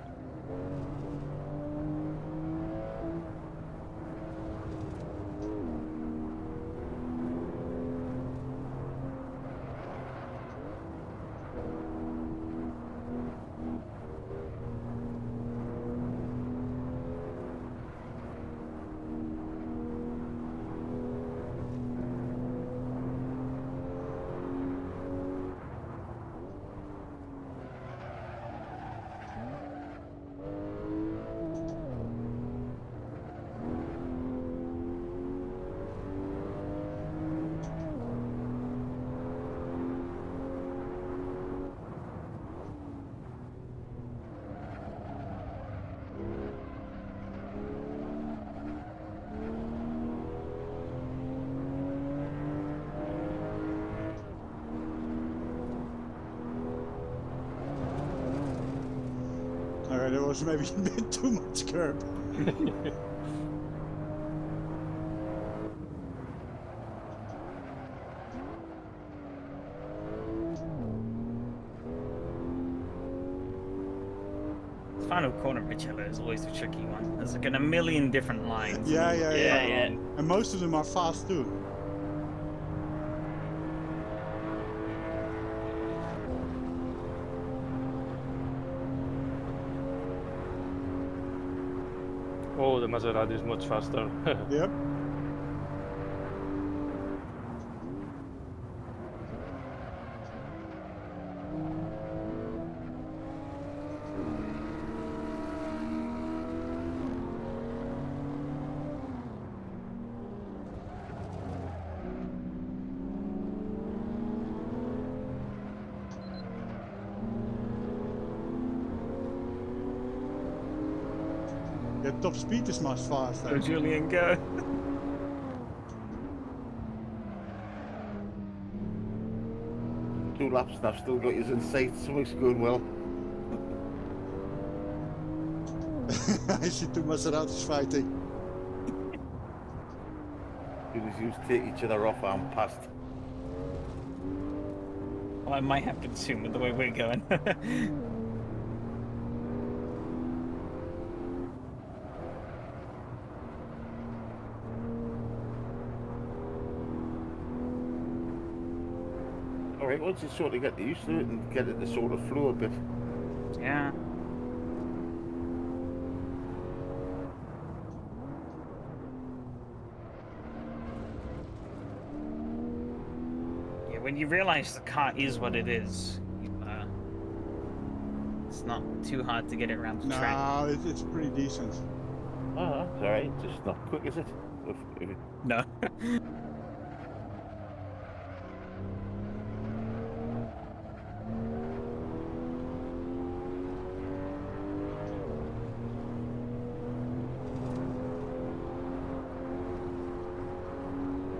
was maybe a bit too much curb. Final corner Mugello is always a tricky one. There's like a million different lines. Yeah. Yeah. And most of them are fast too. Oh, the Maserati is much faster. Yep. Yeah, top speed is much faster. Go, Julian, go. 2 laps and I've still got you in sight. Something's going well. I see two Maseratis fighting. As soon as you take each other off, I'm past. Well, it might happen soon with the way we're going. Alright, once you sort of get used to it and get it to sort of flow a bit. Yeah. Yeah, when you realize the car is what it is, it's not too hard to get it around the track. No, it's pretty decent. Oh, it's alright. Just not quick, is it? No.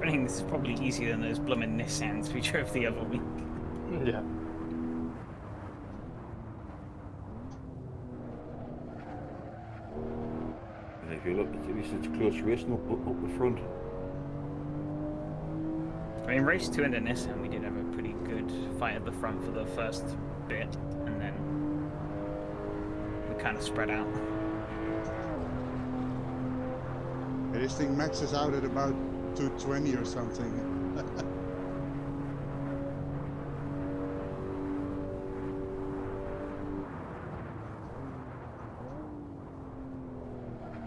I think this is probably easier than those blooming Nissans we drove the other week. Yeah. And if you look, at least it's close racing up the front. I mean, race 2 in the Nissan, we did have a pretty good fight at the front for the first bit, and then we kind of spread out. Yeah, this thing maxes out at about 220 or something.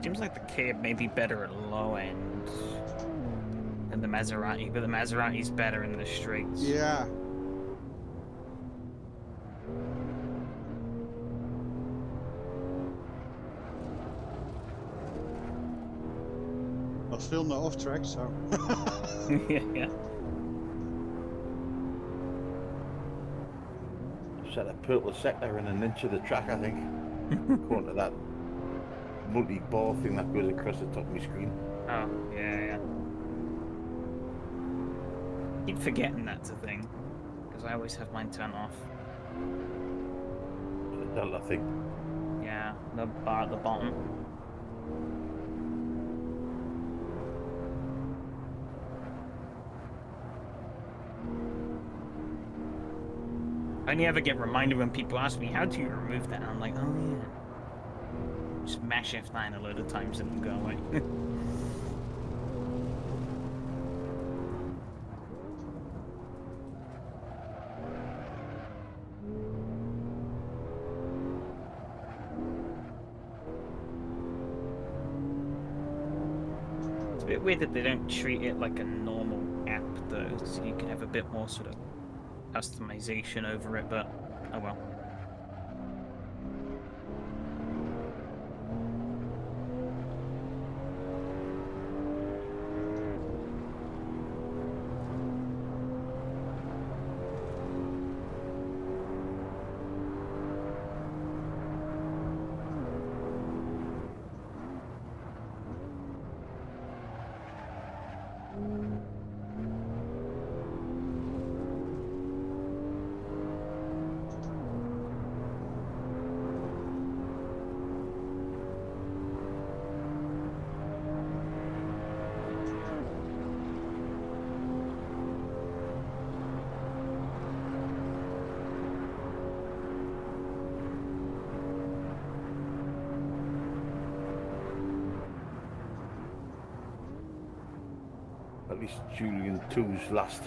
Seems like the Cab may be better at low end than the Maserati, but the Maserati's better in the straights. Yeah. Well, still no off track, so. Yeah. Set a purple sector in an inch of the track, I think. According to that multi-ball thing that goes across the top of my screen. Oh, yeah. Keep forgetting that's a thing, because I always have mine turned off. The Delta thing. Yeah, the bar at the bottom. I only ever get reminded when people ask me, how do you remove that? And I'm like, oh yeah. Just mash F9 a load of times and it'll go away. It's a bit weird that they don't treat it like a normal app though, so you can have a bit more sort of customization over it, but oh well. least Julian 2's last.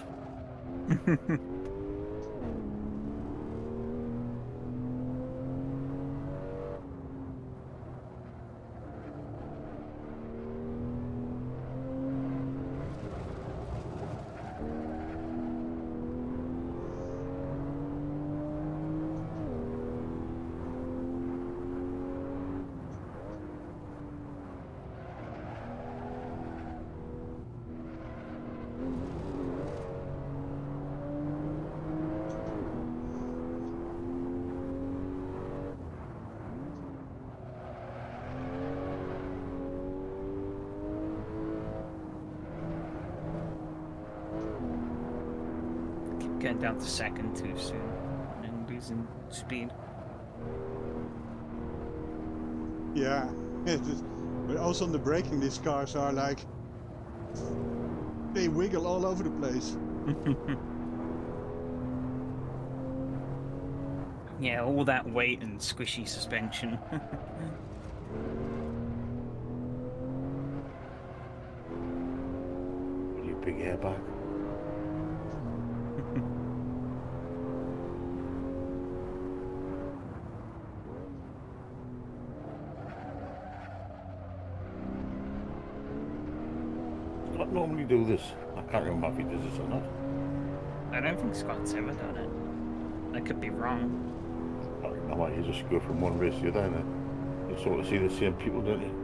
Keep getting down to second too soon and losing speed. Yeah, but also on the braking, these cars are like, they wiggle all over the place. Yeah, all that weight and squishy suspension. Really big airbag. I don't normally do this. I can't remember if he does this or not. I don't think Scott's ever done it. I could be wrong. I can't remember. You just go from one race to the other and you sort of see the same people, don't you?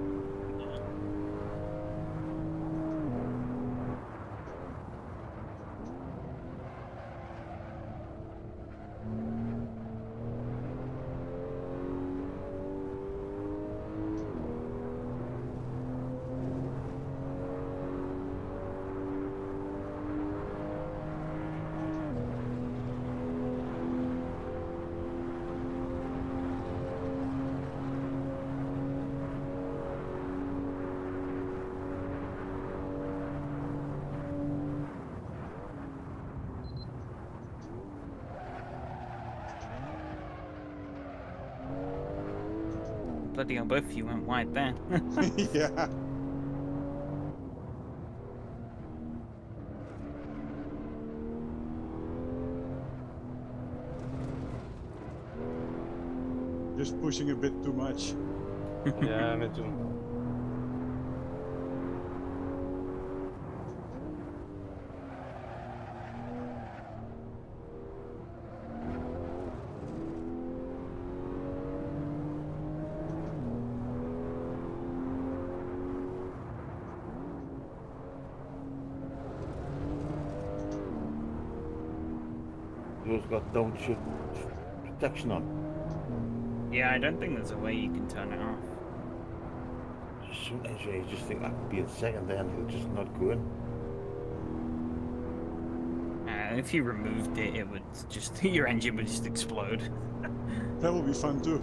Bloody hell, both of you went wide there. Yeah. Just pushing a bit too much. Yeah, me too. Yours got downshift protection on. Yeah, I don't think there's a way you can turn it off. Sometimes you just think I could be in second there and he'll just not go in. If you removed it, it would just your engine would just explode. That will be fun too.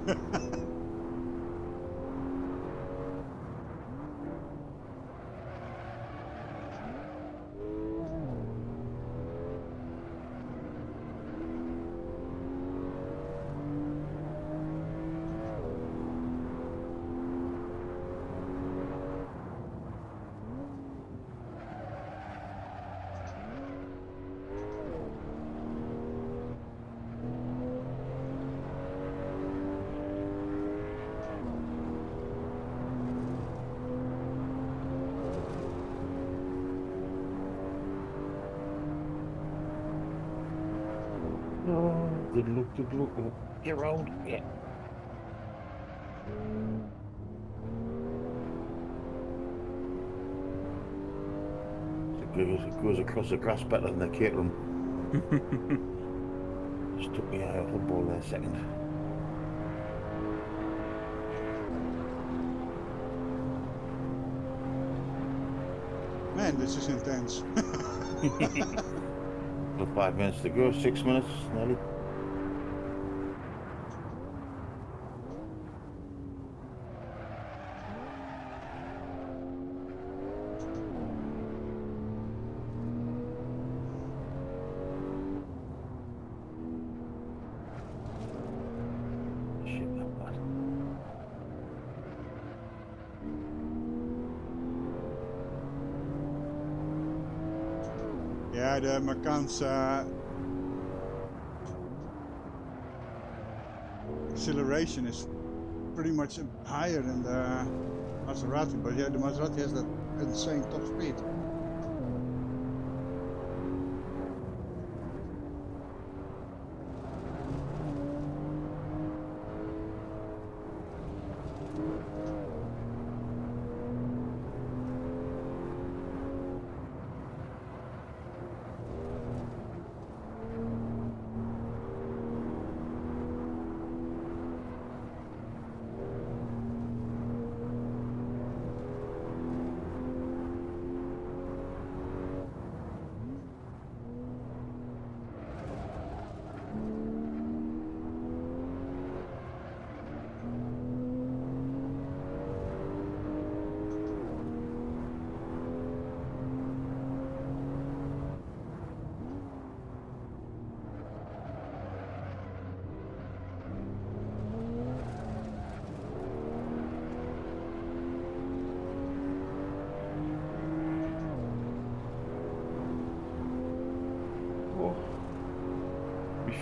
Good look, good look. Oh, get around. Yeah. It goes across the grass better than the catering. Just took me eye off the ball there a second. Man, this is intense. 5 minutes to go, 6 minutes nearly. Shit, not bad. the Macan's acceleration is pretty much higher than the Maserati, but yeah, the Maserati has that insane top speed.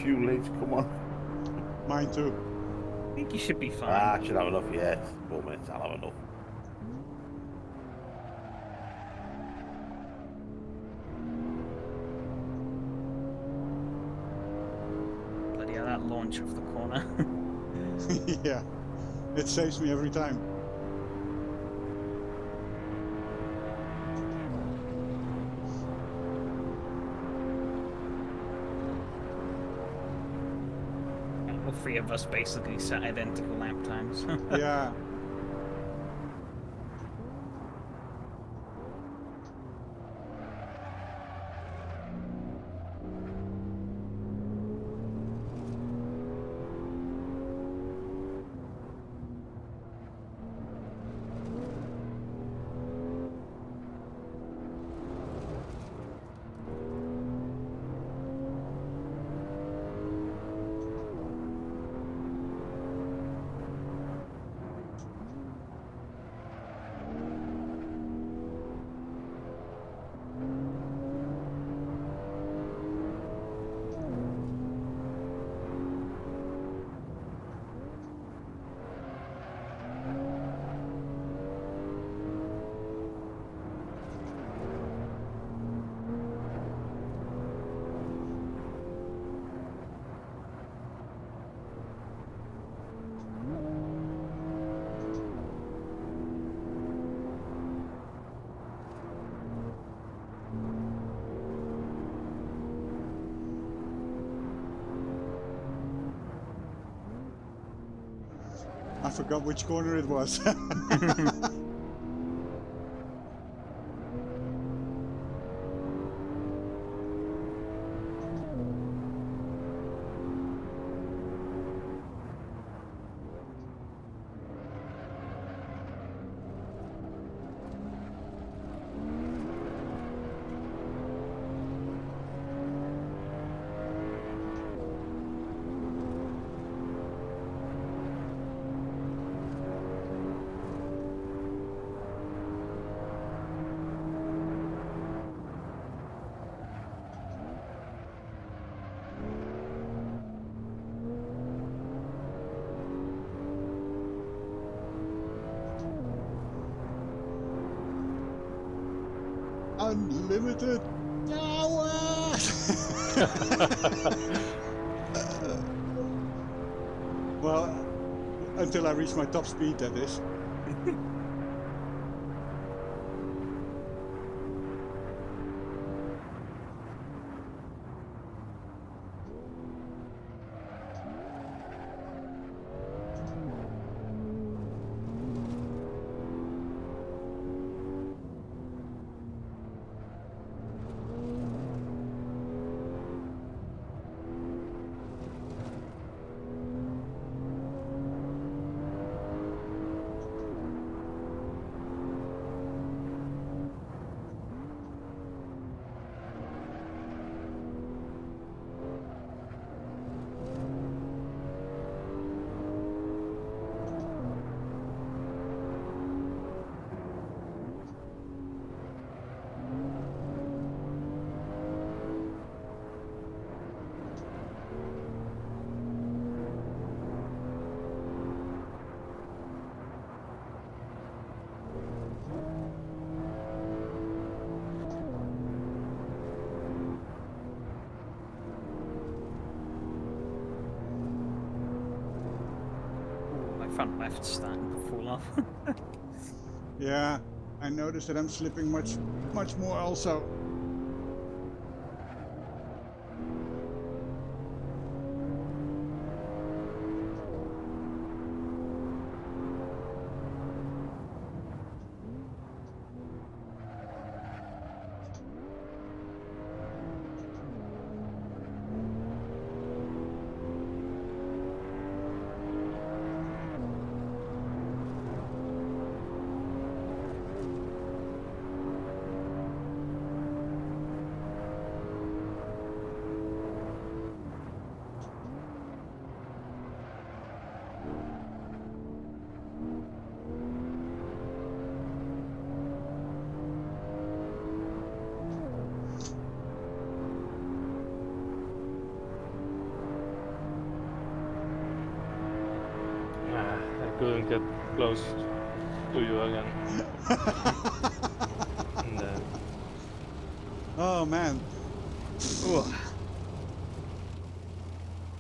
Fuel needs, come on. Mine too. I think you should be fine. I should have enough, yes. 4 minutes, I'll have enough. Bloody hell, that launch off the corner. Yeah, it saves me every time. All three of us basically set identical lap times. Yeah. I forgot which corner it was. Unlimited power! Well, until I reach my top speed, that is. front left's starting to fall off. Yeah, I noticed that I'm slipping much more also. I couldn't get close to you again. And, Oh man.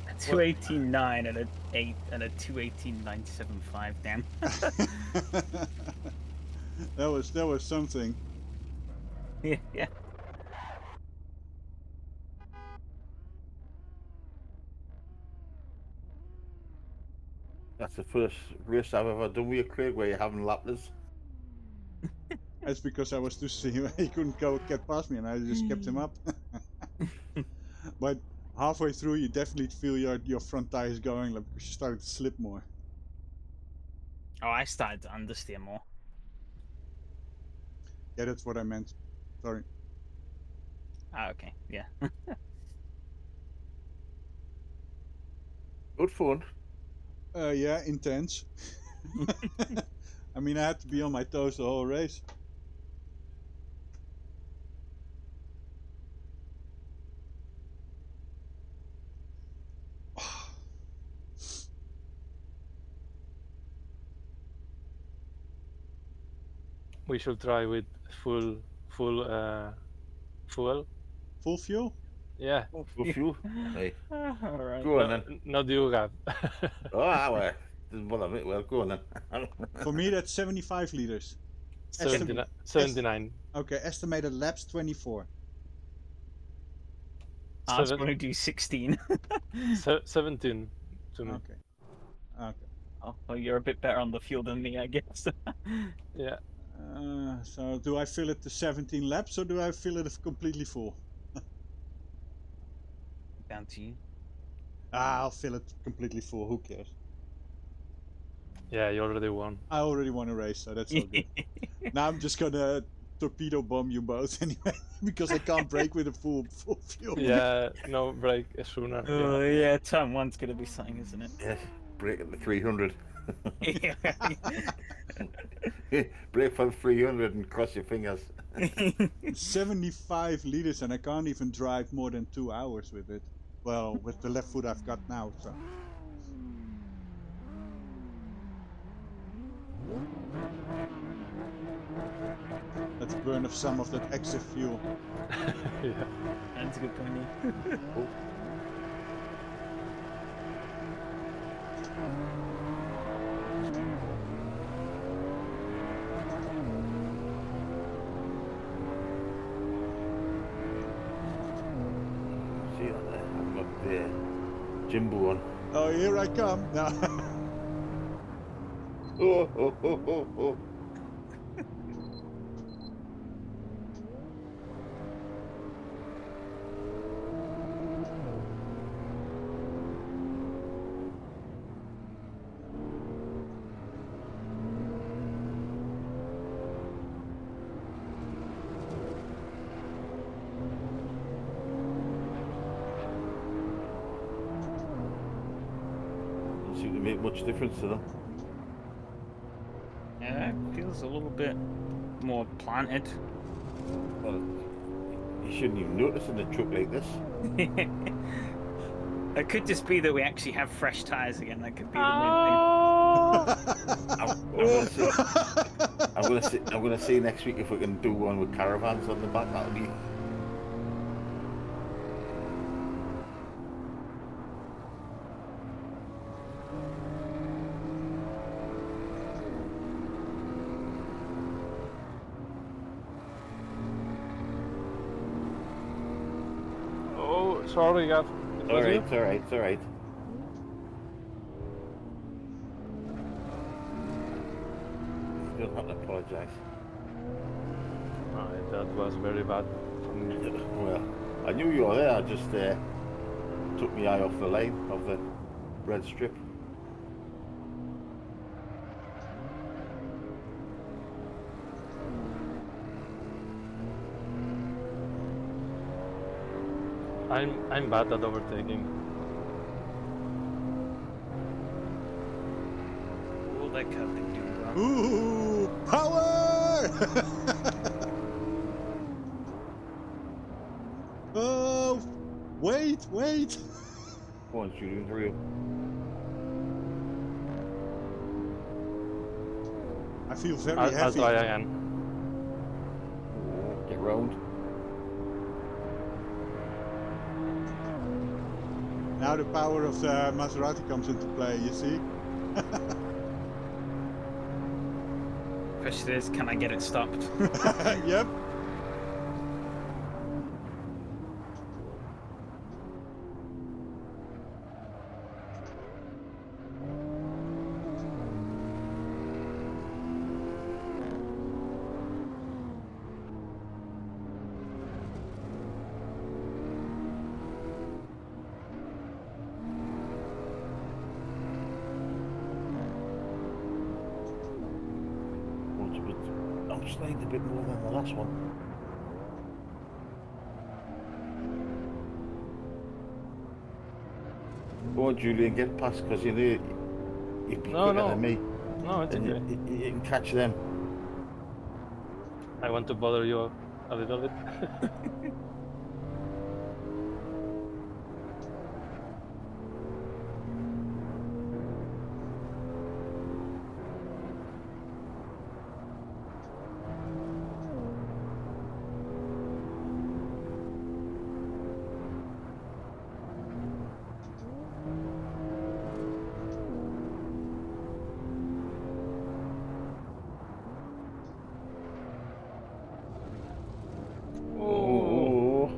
A 218.9 and a 8 and a 218.975. Damn. that was something. Yeah. That's the first race I've ever done with you, Craig, where you're having lappers. That's because I was too seeing he couldn't get past me, and I just kept him up. But halfway through, you definitely feel your front tires going, like, because you started to slip more. Oh, I started to understeer more. Yeah, that's what I meant. Sorry. Ah, okay. Yeah. Good fun. Yeah, intense. I mean, I had to be on my toes the whole race. we should try with full fuel. Full fuel? Yeah. Good fuel. Hey, All right. go on then. Not you, Gab. Well, doesn't bother me. Well, go on then. For me, that's 75 liters. 79. 79. Okay, estimated laps 24. I was going to do 16. 17 to me. Okay. Okay. Oh, well, you're a bit better on the fuel than me, I guess. Yeah. So do I fill it to 17 laps, or do I fill it completely full? Down to you. I'll fill it completely full. Who cares? Yeah, you already won. I already won a race, so that's all good. Now I'm just gonna torpedo bomb you both anyway, because I can't brake with a full fuel. Yeah, no break sooner. Oh, Yeah. yeah, turn one's going to be something, isn't it? Yes, break at the 300. Yeah. Break for the 300 and cross your fingers. 75 liters, and I can't even drive more than 2 hours with it. Well, with the left foot I've got now, so. Let's burn off some of that extra fuel. Yeah. That's a good point. Oh. See that there? I've got the Jimbo on. Oh, here I come. No. Oh. Doesn't seem to make much difference to them. Yeah, it feels a little bit more planted. Well, you shouldn't even notice in a truck like this. It could just be that we actually have fresh tires again. That could be the I'm gonna see next week if we can do one with caravans on the back. That'll be. Sorry, Gav. It was you? It's alright, it's alright. You don't have to apologise. That was very bad from me. Well, I knew you were there, I just took my eye off the lane of the red strip. I'm bad at overtaking. All that coupling do well. Ooh, power! Oh, wait. Go on, Julian, hurry up. I feel very I'll heavy. try again. Get round. Now the power of the Maserati comes into play, you see? Question is, can I get it stopped? Yep. I'm sliding a bit more than the last one. Go on, Julian, get past, because you know you'd be quicker than me. No, it's And okay. you can catch them. I want to bother you a little bit. Oh.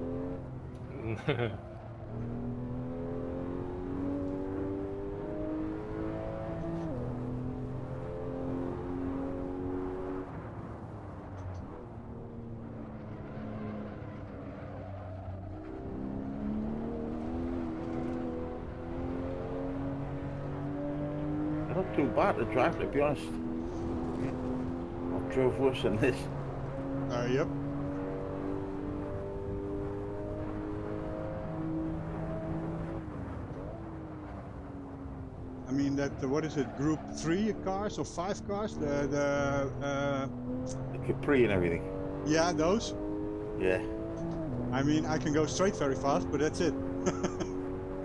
Not too bad to drive, to be honest. I've drove worse than this. Yep. I mean that, what is it, group 3 cars or 5 cars? The Capri and everything. Yeah, those. Yeah. I mean, I can go straight very fast, but that's it.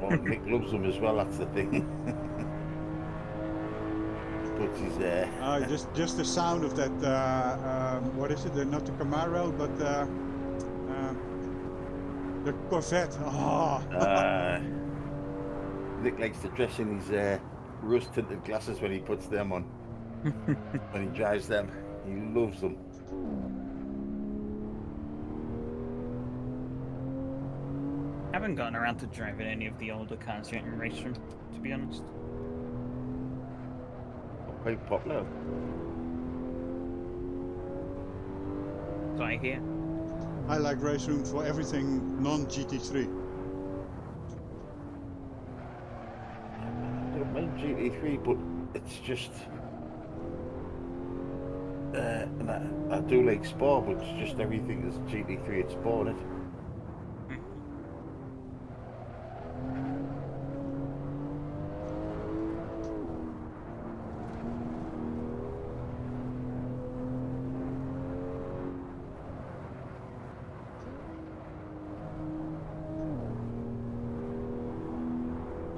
Well, Nick loves them as well, that's the thing. But he's there. Just the sound of that, what is it? Not the Camaro, but the Corvette. Oh. Nick likes to dress in his rose-tinted glasses when he puts them on. When he drives them, he loves them. I haven't gotten around to driving any of the older cars yet in race room, to be honest. Quite popular. So I hear. I like race room for everything non-GT3. I don't mind GT3, but it's just... and I do like Sport, but it's just everything is GT3, it's Sport, isn't it?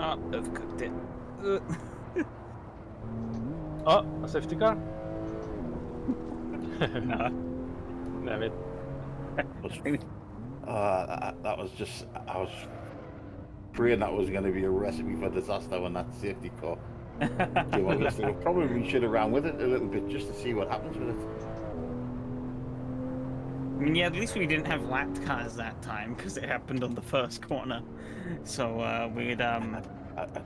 Oh, I've cooked it. Oh, a safety car? No. Damn it. That was just... I was praying that was going to be a recipe for disaster when that safety car came out yesterday. We probably should have ran with it a little bit just to see what happens with it. I mean, yeah, at least we didn't have lapped cars that time because it happened on the first corner. So we'd I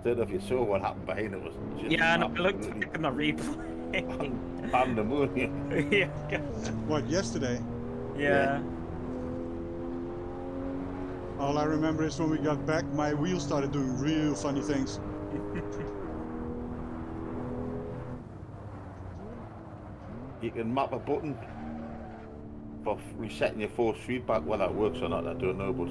don't know if you saw what happened behind it was just yeah, and I looked absolutely back in the replay. pandemonium. Yeah, What, yesterday? yeah. All I remember is when we got back, my wheels started doing real funny things. You can map a button for resetting your force feedback. Whether that works or not, I don't know, but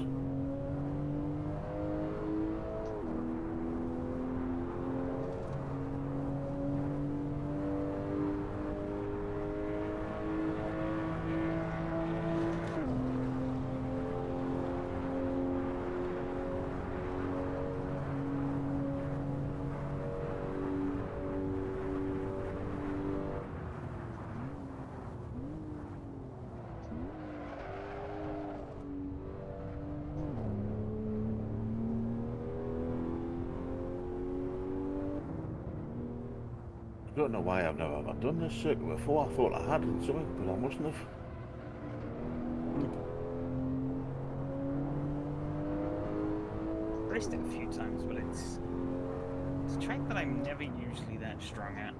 I don't know why I've never ever done this circuit before. I thought I had in something, but I mustn't have. Raced it a few times, but it's a track that I'm never usually that strong at.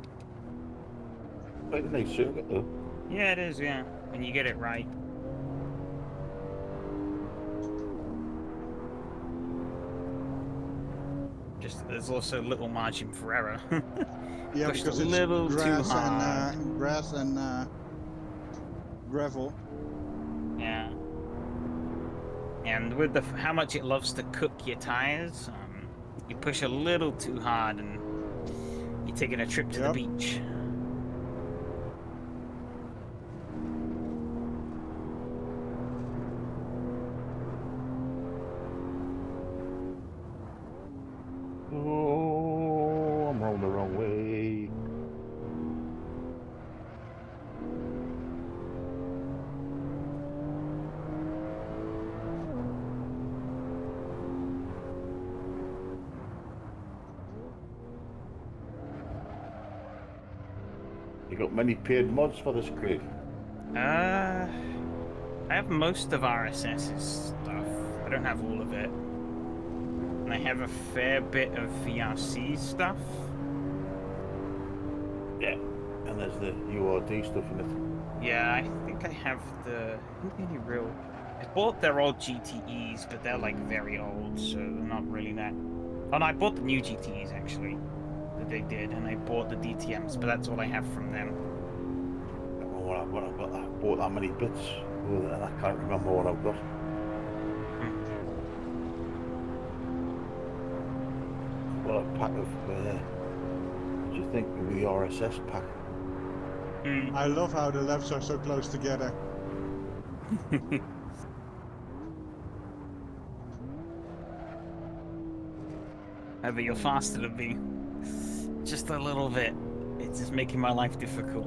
Quite a nice circuit though. Yeah, it is. Yeah, when you get it right. Just there's also little margin for error. Yeah, Pushed because a it's little too grass hard. and grass and gravel. Yeah. And with how much it loves to cook your tires, you push a little too hard and you're taking a trip to the Yep. beach. Oh, I'm rolling the wrong way. You got many paid mods for this, Craig? I have most of RSS's stuff. I don't have all of it. And I have a fair bit of VRC stuff. Yeah. And there's the URD stuff in it. Yeah, I think I have the only real. I bought their old GTEs, but they're like very old, so they're not really that. Oh no, I bought the new GTEs actually that they did, and I bought the DTMs, but that's all I have from them. I don't know what I've got. I bought that many bits, and I can't remember what I've got. Well, a pack of. What do you think of the RSS pack? I love how the laps are so close together. But you're faster than me. Just a little bit. It's just making my life difficult.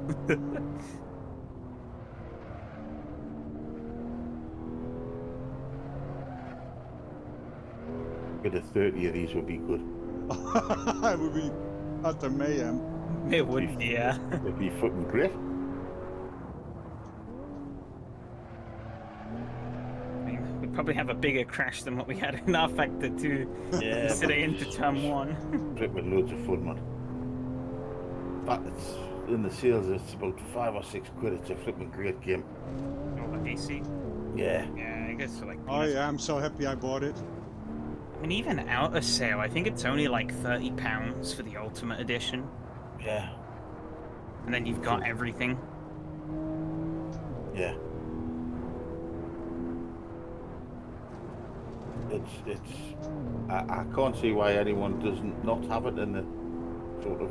Get a 30 of these would be good. It would be utter mayhem. It would, yeah. It'd be fucking great. I mean, we'd probably have a bigger crash than what we had in our Factor 2 yesterday into Turn 1. Trip with loads of fun, man. In fact, it's in the sales. It's about £5 or £6. It's a flipping great game. Oh, the AC? Yeah. Yeah, I guess so, like. Oh yeah, I'm so happy I bought it. I mean, even out of sale, I think it's only like £30 for the Ultimate Edition. Yeah. And then you've got everything. Yeah. It's. I can't see why anyone doesn't not have it in the sort of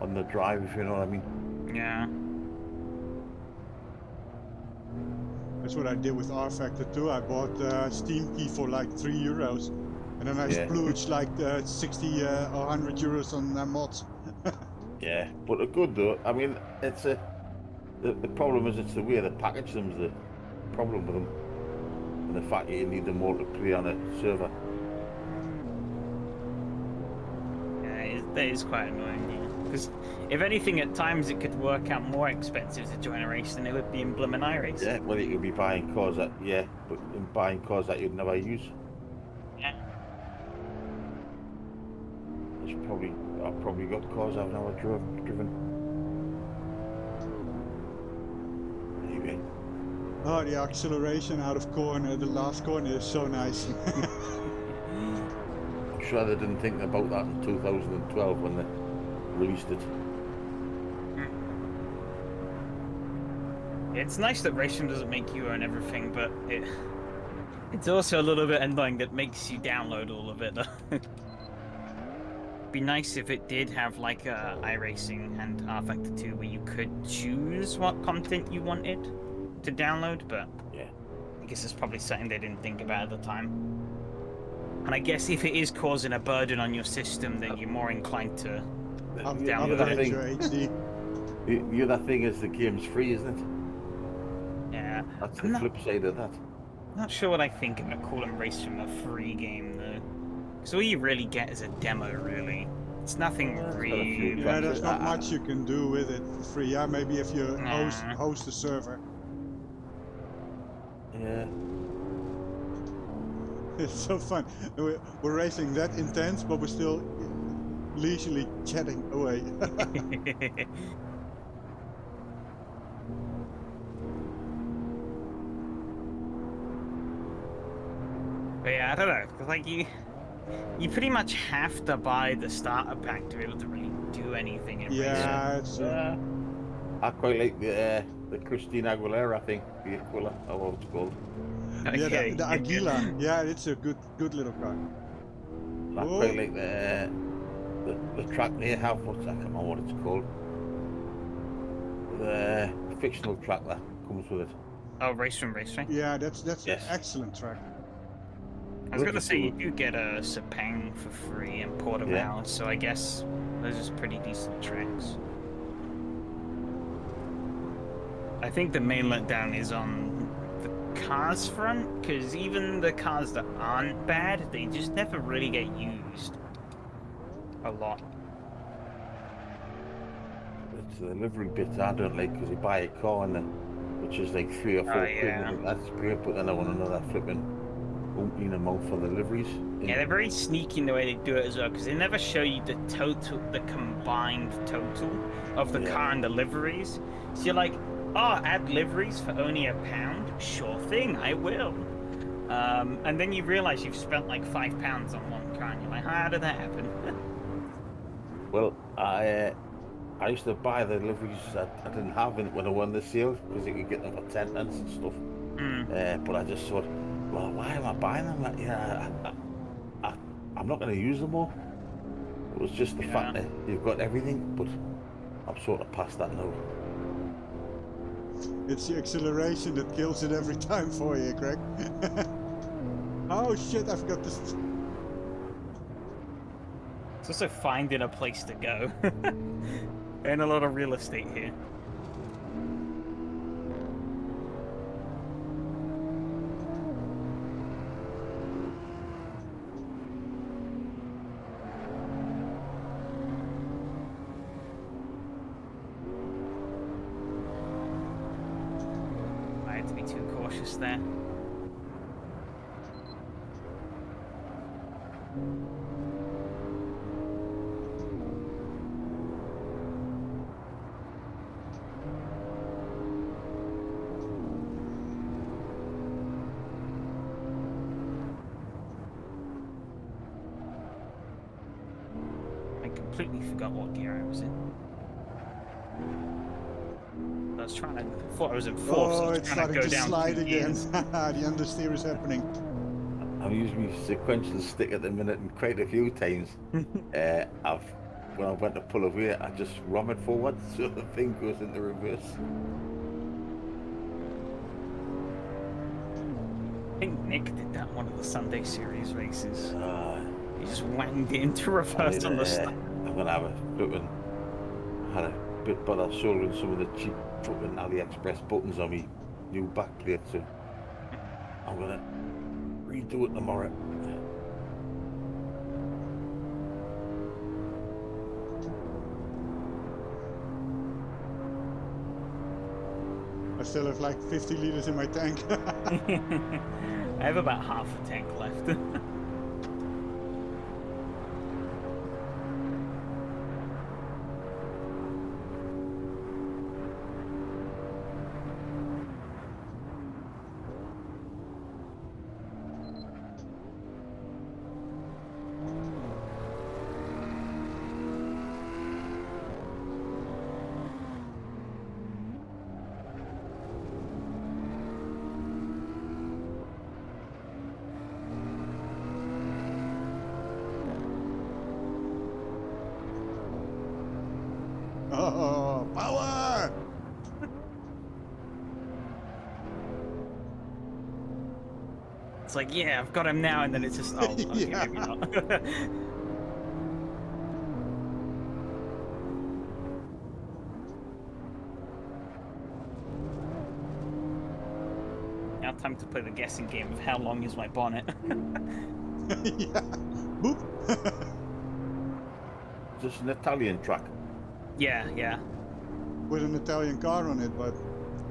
on the drive, if you know what I mean. Yeah. That's what I did with R Factor 2. I bought Steam Key for like €3. And then I splooged like 60 or 100 euros on mods. Yeah, but they're good though. I mean, it's the problem is it's the way they package them's the problem with them, and the fact that you need them all to play on a server. Yeah, that is quite annoying. Yeah. Because if anything, at times it could work out more expensive to join a race than it would be in Bloomin' iRace. Yeah, well, you could be buying cars that, but in buying cars that you'd never use. Yeah. I've probably got cars I've never driven. Anyway. Oh, the acceleration out of corner, the last corner is so nice. I'm sure they didn't think about that in 2012 when they released it. It's nice that racing doesn't make you own everything, but it's also a little bit annoying that makes you download all of it. Be nice if it did have like iRacing and R-Factor 2 where you could choose what content you wanted to download, but yeah, I guess it's probably something they didn't think about at the time. And I guess if it is causing a burden on your system, then you're more inclined to download Upgrade it. your HD. The other thing is the game's free, isn't it? Yeah. That's the flip side of that. Not sure what I think about calling Race from a free game though. So all you really get is a demo, really. It's nothing really. Yeah, there's not much you can do with it for free. Yeah, maybe if you Nah. host a server. Yeah. It's so fun. We're racing that intense, but we're still leisurely chatting away. But yeah, I don't know. 'Cause like you pretty much have to buy the starter pack to be able to really do anything in Yeah, it's I quite like the Christina Aguilera thing, the Aquila, or what it's called. racing. yeah, Okay, the Aguila. Yeah, it's a good little car. I quite like the track they have. I can't remember what it's called. The fictional track that comes with it. Oh, Race from Racing. Yeah, that's Yes. an excellent track. I was gonna say you do get a Sepang for free in Portimao, Yeah. so I guess those are pretty decent tracks. I think the main letdown is on the cars front, because even the cars that aren't bad, they just never really get used a lot. It's the livery bit I don't like, because you buy a car and which is like 3 or 4 quid. yeah. And that's great, but then I want another flipping opening amount for the liveries. Yeah, they're very sneaky in the way they do it as well, because they never show you the combined total of the car and the liveries. So you're like, oh, add liveries for only £1? Sure thing, I will. And then you realize you've spent like £5 on one car, and you're like, how did that happen? Well, I used to buy the liveries that I didn't have when I won the sale, because you could get them for 10 pence and stuff. But I just thought, well, why am I buying them? I'm not going to use them all. It was just the fact that you've got everything, but I'm sort of past that now. It's the acceleration that kills it every time for you, Greg. Oh shit, I forgot this. It's also finding a place to go. And a lot of real estate here. I had to be too cautious there. I completely forgot what gear I was in. I was trying to. I thought I was in fourth, so I Oh, was it's trying to starting go to down slide 2 again. gears. The understeer is happening. I'm using my sequential stick at the minute, and quite a few times, when I went to pull away, I just ram it forward, so the thing goes into reverse. I think Nick did that one of the Sunday Series races. He just wanged it into reverse on the start. I'm gonna have a flipping. Had a bit better soldering some of the cheap flipping AliExpress buttons on me new back plate, so I'm gonna redo it tomorrow. still have like 50 liters in my tank. I have about half a tank left. Oh, power! It's like, yeah, I've got him now, and then it's just, oh, okay, Yeah. maybe not. Now time to play the guessing game of how long is my bonnet. Yeah. Boop. Just an Italian track. Yeah, yeah. With an Italian car on it, but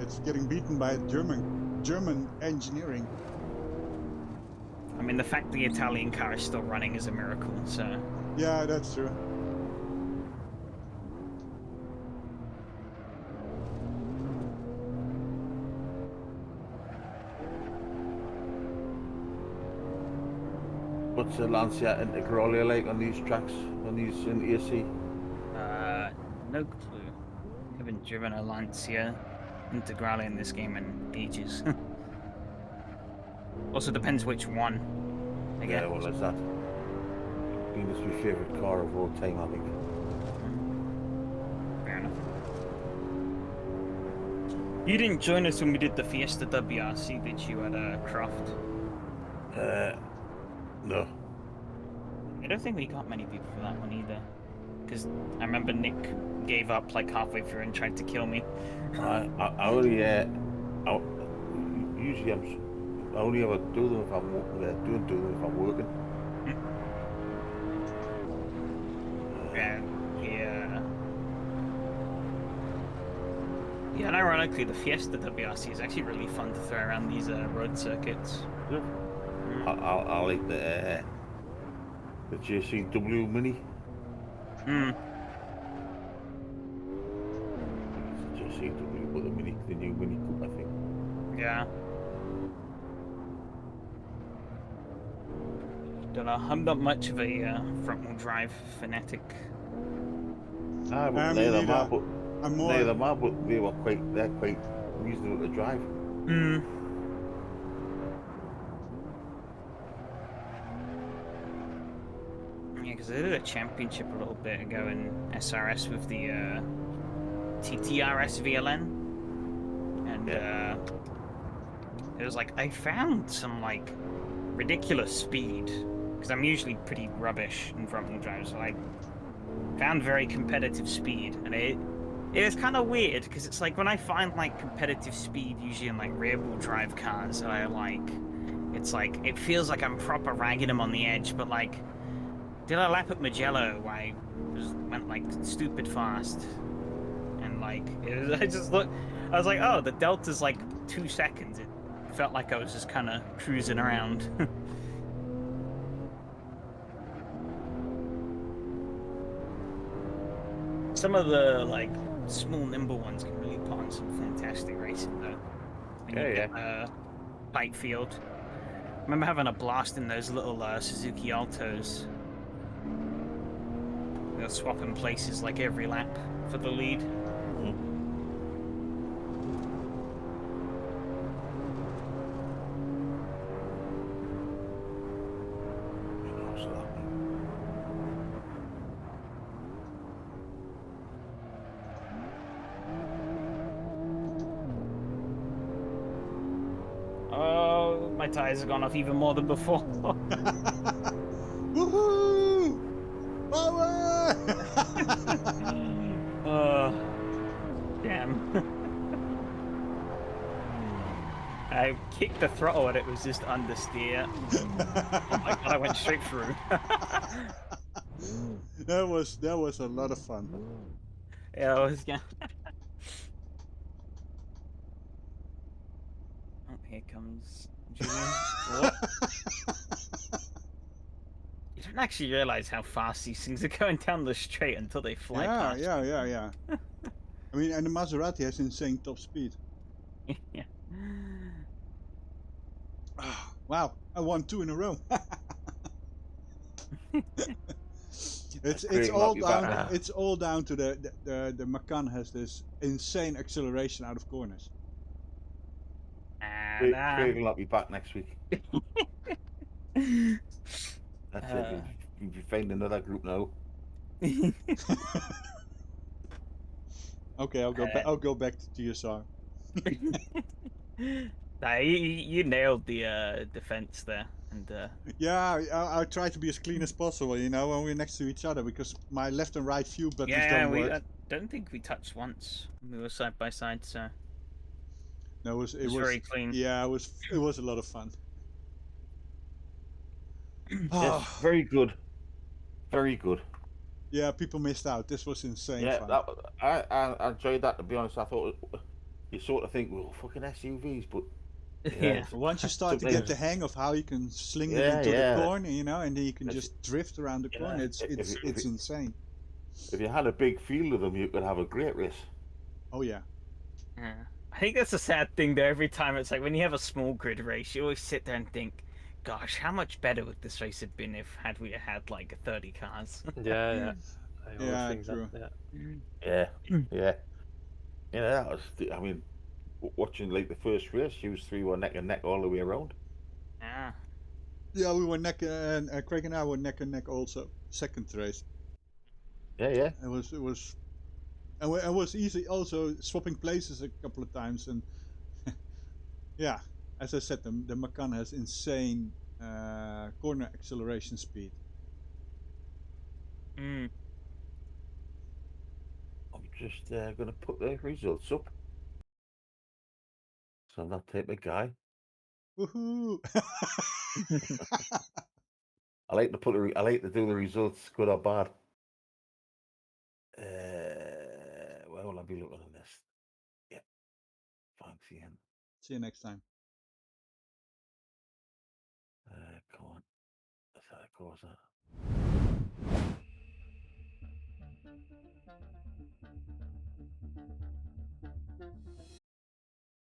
it's getting beaten by German engineering. I mean, the fact the Italian car is still running is a miracle, so... Yeah, that's true. What's the Lancia Integralia like on these tracks, on these in AC? No clue. Haven't driven a Lancia Integrale in this game in ages. Also depends which one, I guess. Yeah, well, that's that. I think it's my favourite car of all time, I think. Fair enough. You didn't join us when we did the Fiesta WRC, did you, at Croft? No. I don't think we got many people for that one either. Because I remember Nick gave up like halfway through and tried to kill me. I only, usually I only ever do them if I'm doing them if I'm working. Yeah, and ironically, the Fiesta WRC is actually really fun to throw around these road circuits. Yeah. I like the JCW Mini. Mm. It's JCW, but the new Mini Coupe, I think. Yeah. Don't know. I'm not much of a front-wheel drive fanatic. Ah, but Me neither neither. but I'm more. neither am I, but they're quite reasonable to drive. Mm. Yeah, because I did a championship a little bit ago in SRS with the TTRS VLN, and it was like I found some like ridiculous speed because I'm usually pretty rubbish in front-wheel drive, so I found very competitive speed, and it is kind of weird because it's like when I find like competitive speed usually in like rear-wheel drive cars, I like it's like it feels like I'm proper ragging them on the edge, but like. Did a lap at Mugello where I went like stupid fast, and like I just looked. I was like, oh, the delta's like 2 seconds. It felt like I was just kind of cruising around. Some of the like small, nimble ones can really put on some fantastic racing though. Yeah. Tight field. I remember having a blast in those little Suzuki Altos. They'll swap in places like every lap for the lead. Oh, my tires have gone off even more than before. Woohoo! Power! Damn. I kicked the throttle and it was just understeer. Oh my god, I went straight through. That was a lot of fun. Yeah, I was. Yeah. here comes Julian. What? You don't actually realize how fast these things are going down the straight until they fly Yeah, past. yeah. I mean, and the Maserati has insane top speed. Yeah. Wow, I won 2 in a row. it's Craig will all help you back down. now. It's all down to the Macan has this insane acceleration out of corners. And Craig will help you back next week. That's it. You'll find another group now. Okay, I'll go back. I'll go back to TSR. Nah, you nailed the defense there, and Yeah, I try to be as clean as possible, you know, when we're next to each other, because my left and right view buttons yeah, don't we work. don't think we touched once. We were side by side, so No, it was very clean. Yeah, it was a lot of fun. Yes, very good, very good. Yeah, people missed out. This was insane Yeah, fun. I enjoyed that. To be honest, I thought you sort of think, well, fucking SUVs, but Yeah. Once you start to get the hang of how you can sling it Yeah, into the yeah. corner, you know, and then you can If- just drift around the corner, yeah, it's insane. if you had a big field of them, you could have a great race. Oh yeah. Yeah. I think that's a sad thing though. Every time it's like when you have a small grid race, you always sit there and think, "Gosh, how much better would this race have been if had we had like 30 cars?" Yeah. I always Yeah, think true. that. Yeah, yeah. That was. I mean, watching like the first race, you three were neck and neck all the way around. Yeah. Yeah, we were neck and Craig and I were neck and neck also. Second race. Yeah. It was and it was easy also swapping places a couple of times, and yeah, as I said, the Macan has insane corner acceleration speed. Mm. I'm just going to put the results up. So that type of guy. Woohoo! I like to I like to do the results, good or bad. Where will I be looking at this? Yeah. Thanks, Ian. See you next time. Come on. That's how it goes.